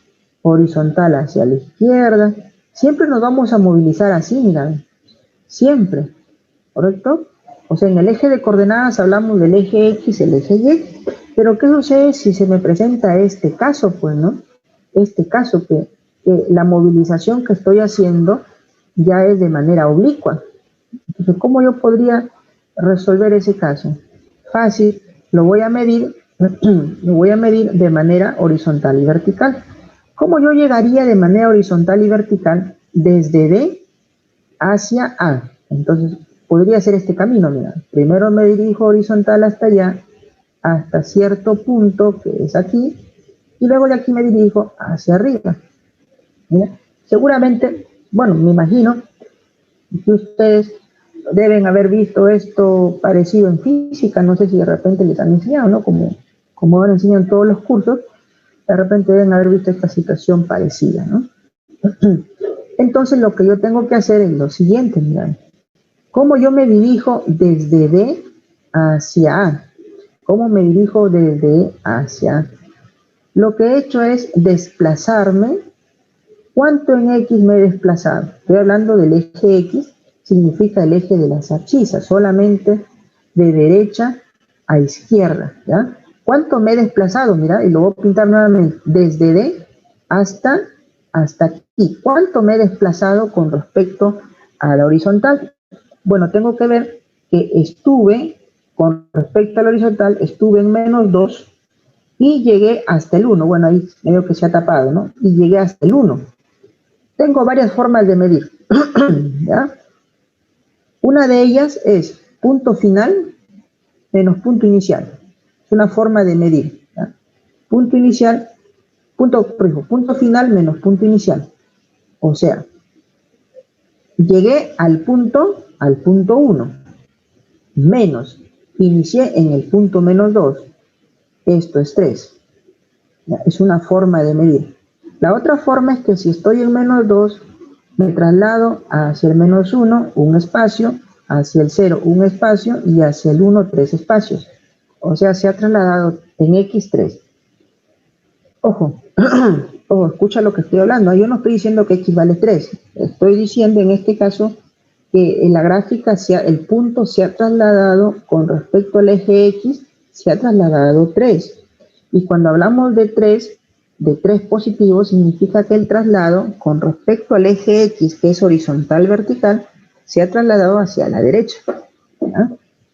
horizontal hacia la izquierda. Siempre nos vamos a movilizar así, mira, siempre, ¿correcto? O sea, en el eje de coordenadas hablamos del eje X, el eje Y, pero ¿qué sucede si se me presenta este caso? Pues, ¿no? Este caso que la movilización que estoy haciendo ya es de manera oblicua. Entonces, ¿cómo yo podría resolver ese caso? Fácil, lo voy a medir de manera horizontal y vertical. ¿Cómo yo llegaría de manera horizontal y vertical desde D hacia A? Entonces, podría ser este camino, mira. Primero me dirijo horizontal hasta allá, hasta cierto punto, que es aquí, y luego de aquí me dirijo hacia arriba. ¿Mira? Seguramente, bueno, me imagino que ustedes deben haber visto esto parecido en física, no sé si de repente les han enseñado, ¿no? Como ahora enseñan todos los cursos, de repente deben haber visto esta situación parecida, ¿no? Entonces lo que yo tengo que hacer es lo siguiente, miren. ¿Cómo yo me dirijo desde D hacia A? ¿Cómo me dirijo desde D hacia A? Lo que he hecho es desplazarme ¿Cuánto en X me he desplazado? Estoy hablando del eje X, significa el eje de las abscisas, solamente de derecha a izquierda, ¿ya? ¿Cuánto me he desplazado? Mira, y lo voy a pintar nuevamente, desde D hasta aquí. ¿Cuánto me he desplazado con respecto a la horizontal? Bueno, tengo que ver que estuve, con respecto a la horizontal, estuve en -2 y llegué hasta el 1. Bueno, ahí medio que se ha tapado, ¿no? Y llegué hasta el 1. Tengo varias formas de medir, ¿ya? Una de ellas es punto final menos punto inicial. Es una forma de medir, ¿ya? Punto inicial, punto final menos punto inicial. O sea, llegué al punto 1, menos, inicié en el punto -2. Esto es 3. ¿Ya? Es una forma de medir. La otra forma es que si estoy en -2, me traslado hacia el -1, un espacio, hacia el 0, un espacio, y hacia el 1, 3 espacios. O sea, se ha trasladado en X3. Ojo, ojo, escucha lo que estoy hablando. Yo no estoy diciendo que X vale 3. Estoy diciendo en este caso que en la gráfica el punto se ha trasladado con respecto al eje X, se ha trasladado 3. Y cuando hablamos de 3 positivo, significa que el traslado con respecto al eje X, que es horizontal vertical, se ha trasladado hacia la derecha. ¿Ya?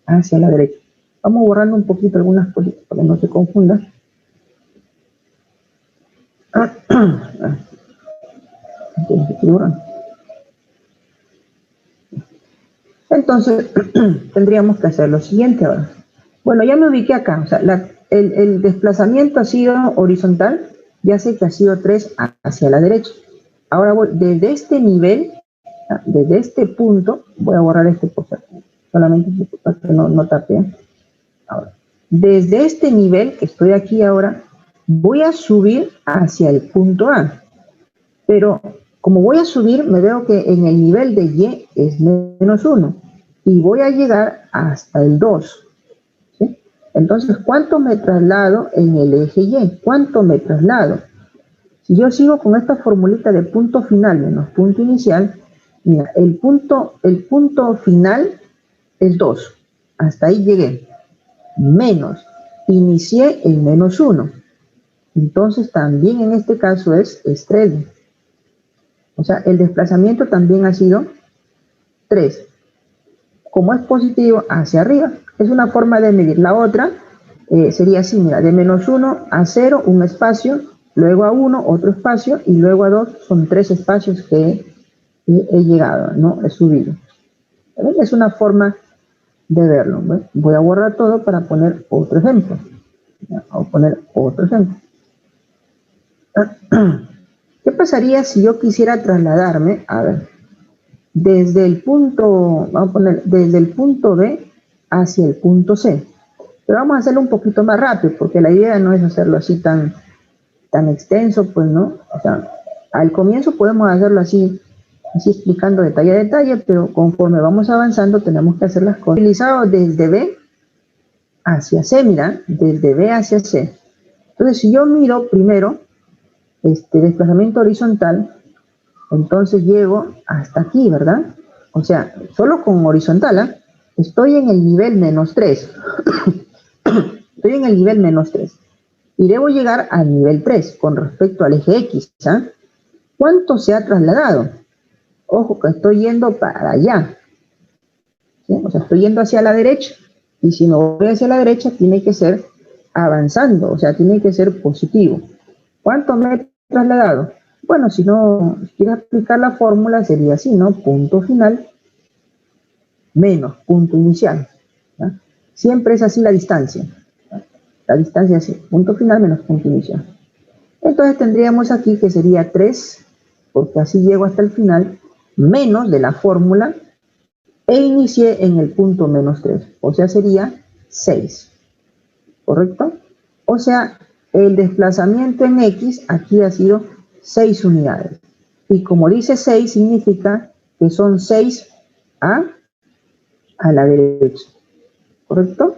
Hacia la derecha. Vamos borrando un poquito algunas cositas para que no se confunda. Entonces, tendríamos que hacer lo siguiente ahora. Bueno, ya me ubiqué acá. O sea, el desplazamiento ha sido horizontal. Ya sé que ha sido 3 hacia la derecha. Ahora voy desde este nivel, desde este punto, voy a borrar este cosa, solamente para que no tape. Ahora, desde este nivel que estoy aquí ahora, voy a subir hacia el punto A. Pero como voy a subir, me veo que en el nivel de Y es -1 y voy a llegar hasta el 2. ¿Sí? Entonces, ¿cuánto me traslado en el eje Y? ¿Cuánto me traslado? Si yo sigo con esta formulita de punto final menos punto inicial, mira, el punto final es 2. Hasta ahí llegué. Menos, inicié en -1. Entonces, también en este caso es 3. O sea, el desplazamiento también ha sido 3. Como es positivo, hacia arriba. Es una forma de medir. La otra sería así, mira, de -1 a 0, un espacio, luego a 1, otro espacio, y luego a 2, son 3 espacios que he llegado, ¿no? He subido. ¿Ven? Es una forma de verlo. ¿Ven? Voy a borrar todo para poner otro ejemplo. Voy a poner otro ejemplo. ¿Qué pasaría si yo quisiera trasladarme, a ver, desde el punto, vamos a poner, desde el punto B hacia el punto C? Pero vamos a hacerlo un poquito más rápido, porque la idea no es hacerlo así tan extenso, pues, ¿no? O sea, al comienzo podemos hacerlo así explicando detalle a detalle, pero conforme vamos avanzando tenemos que hacer las cosas. Utilizado desde B hacia C, mira, desde B hacia C. Entonces, si yo miro primero este desplazamiento horizontal, entonces llego hasta aquí, ¿verdad? O sea, solo con horizontal, ¿eh? Estoy en el nivel -3. Estoy en el nivel -3. Y debo llegar al nivel 3 con respecto al eje X. ¿Ah? ¿Cuánto se ha trasladado? Ojo, que estoy yendo para allá. ¿Sí? O sea, estoy yendo hacia la derecha. Y si me voy hacia la derecha, tiene que ser avanzando. O sea, tiene que ser positivo. ¿Cuánto me he trasladado? Bueno, si quieres aplicar la fórmula, sería así, ¿no? Punto final menos punto inicial. ¿Ya? Siempre es así la distancia. La distancia es así, punto final menos punto inicial. Entonces tendríamos aquí que sería 3, porque así llego hasta el final, menos de la fórmula, e inicié en el punto -3. O sea, sería 6. ¿Correcto? O sea, el desplazamiento en X aquí ha sido 6 unidades. Y como dice 6, significa que son 6 a la derecha. ¿Correcto?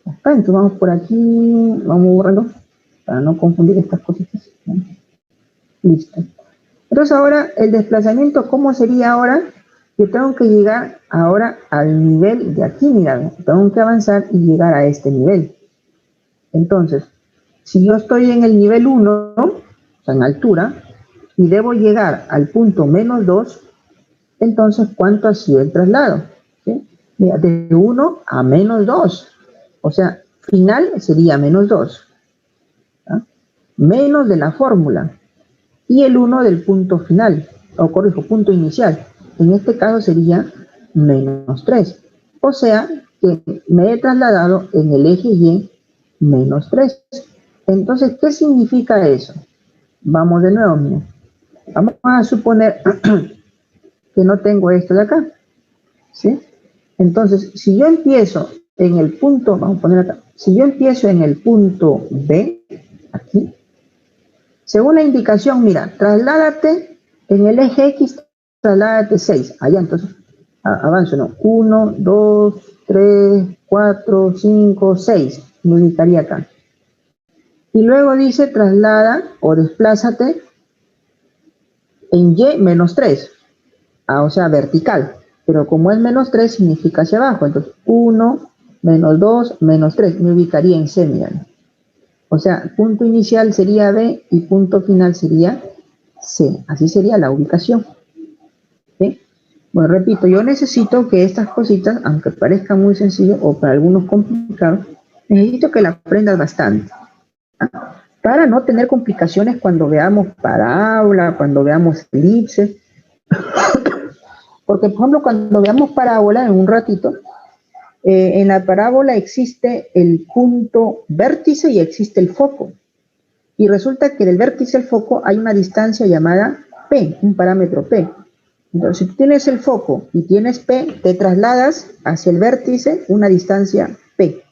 Acá, entonces vamos por aquí, vamos borrando para no confundir estas cositas. Listo. Entonces ahora el desplazamiento, ¿cómo sería ahora? Yo tengo que llegar ahora al nivel de aquí, mira, tengo que avanzar y llegar a este nivel. Entonces, si yo estoy en el nivel 1, o sea, en altura, y debo llegar al punto -2, entonces, ¿cuánto ha sido el traslado? ¿Sí? Mira, de 1 a -2. O sea, final sería -2. ¿Ah? Menos de la fórmula. Y el 1 del punto final, o corrijo, punto inicial. En este caso sería -3. O sea, que me he trasladado en el eje Y -3. Entonces, ¿qué significa eso? Vamos de nuevo, mira. Vamos a suponer que no tengo esto de acá, ¿sí? Entonces, si yo empiezo en el punto, vamos a poner acá, si yo empiezo en el punto B, aquí, según la indicación, mira, trasládate en el eje X, trasládate 6, allá, entonces, avanzo, ¿no? 1, 2, 3, 4, 5, 6, me ubicaría acá. Y luego dice traslada o desplázate en Y -3, o sea, vertical. Pero como es -3, significa hacia abajo. Entonces, 1, -2, -3, me ubicaría en C, miren. O sea, punto inicial sería B y punto final sería C. Así sería la ubicación. ¿Sí? Bueno, repito, yo necesito que estas cositas, aunque parezcan muy sencillo o para algunos complicados, necesito que la aprendas bastante, ¿ah? Para no tener complicaciones cuando veamos parábola, cuando veamos elipse. Porque, por ejemplo, cuando veamos parábola en un ratito, en la parábola existe el punto vértice y existe el foco. Y resulta que del vértice al foco hay una distancia llamada P, un parámetro P. Entonces, si tú tienes el foco y tienes P, te trasladas hacia el vértice una distancia P.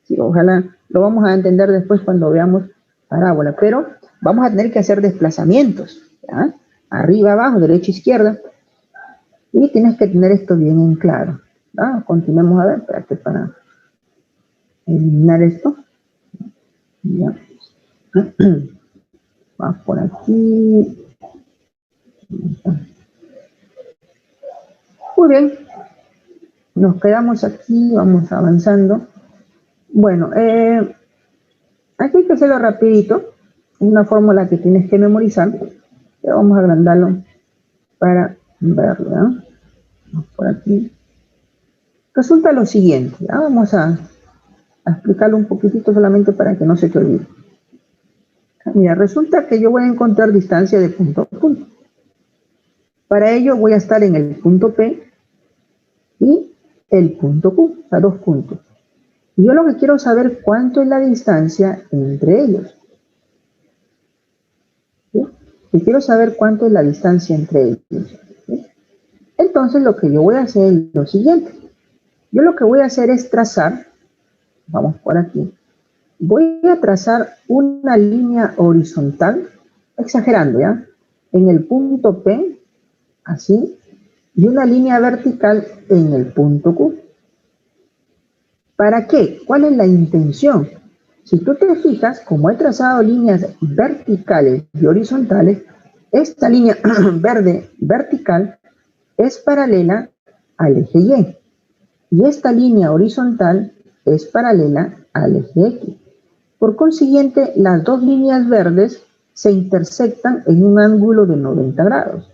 Sí, ojalá lo vamos a entender después cuando veamos parábola, pero vamos a tener que hacer desplazamientos, ¿ya? Arriba, abajo, derecha, izquierda. Y tienes que tener esto bien en claro. ¿Ah? Continuemos a ver, espérate para eliminar esto. Ya. Vamos por aquí. Muy bien. Nos quedamos aquí, vamos avanzando. Bueno, aquí hay que hacerlo rapidito. Es una fórmula que tienes que memorizar. Pero vamos a agrandarlo para verlo, ¿no? Vamos por aquí. Resulta lo siguiente, ¿ya? Vamos a explicarlo un poquitito solamente para que no se te olvide. Mira, resulta que yo voy a encontrar distancia de punto a punto. Para ello voy a estar en el punto P y el punto Q, o sea, 2 puntos. Y yo lo que quiero saber cuánto es la distancia entre ellos. ¿Sí? Y quiero saber cuánto es la distancia entre ellos. ¿Sí? Entonces lo que yo voy a hacer es lo siguiente. Yo lo que voy a hacer es trazar, vamos por aquí, voy a trazar una línea horizontal, exagerando, ¿ya? En el punto P, así, y una línea vertical en el punto Q. ¿Para qué? ¿Cuál es la intención? Si tú te fijas, como he trazado líneas verticales y horizontales, esta línea verde vertical es paralela al eje Y. Y esta línea horizontal es paralela al eje X. Por consiguiente, las dos líneas verdes se intersectan en un ángulo de 90 grados.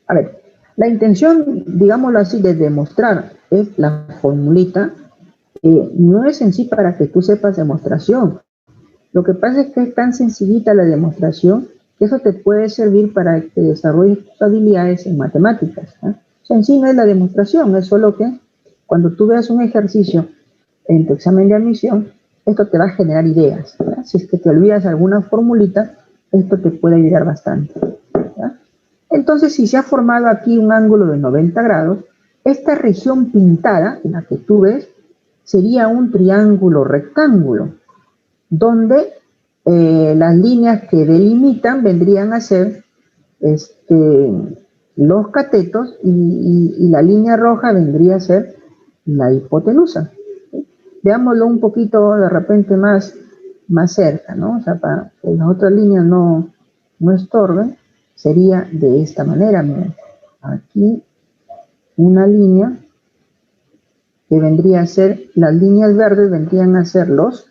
A ver, la intención, digámoslo así, de demostrar es la formulita, no es en sí para que tú sepas demostración. Lo que pasa es que es tan sencillita la demostración que eso te puede servir para que desarrolles tus habilidades en matemáticas, ¿eh? O sea, en sí no es la demostración, es solo que cuando tú veas un ejercicio en tu examen de admisión, esto te va a generar ideas, ¿verdad? Si es que te olvidas alguna formulita, esto te puede ayudar bastante, ¿verdad? Entonces, si se ha formado aquí un ángulo de 90 grados, esta región pintada, la que tú ves, sería un triángulo rectángulo, donde las líneas que delimitan vendrían a ser los catetos y la línea roja vendría a ser la hipotenusa. ¿Sí? Veámoslo un poquito de repente más más cerca, ¿no? O sea, para que las otras líneas no estorben, sería de esta manera, miren. Aquí una línea que vendría a ser, las líneas verdes vendrían a ser los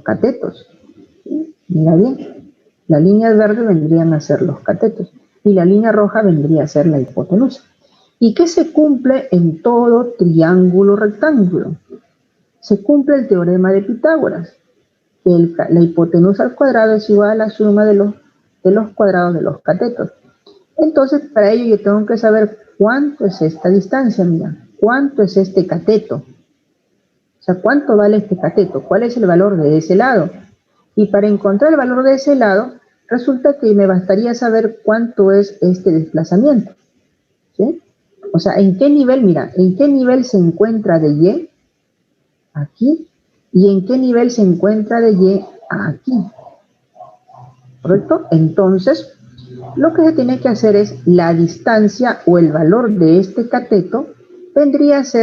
catetos. ¿Sí? Mira bien, las líneas verdes vendrían a ser los catetos y la línea roja vendría a ser la hipotenusa. ¿Y qué se cumple en todo triángulo rectángulo? Se cumple el teorema de Pitágoras, que la hipotenusa al cuadrado es igual a la suma de los cuadrados de los catetos. Entonces, para ello yo tengo que saber cuánto es esta distancia, mira, cuánto es este cateto. O sea, cuánto vale este cateto, cuál es el valor de ese lado. Y para encontrar el valor de ese lado, resulta que me bastaría saber cuánto es este desplazamiento. ¿Sí? O sea, ¿en qué nivel, mira, en qué nivel se encuentra de Y? Aquí. ¿Y en qué nivel se encuentra de Y? Aquí. ¿Correcto? Entonces, lo que se tiene que hacer es la distancia o el valor de este cateto vendría a ser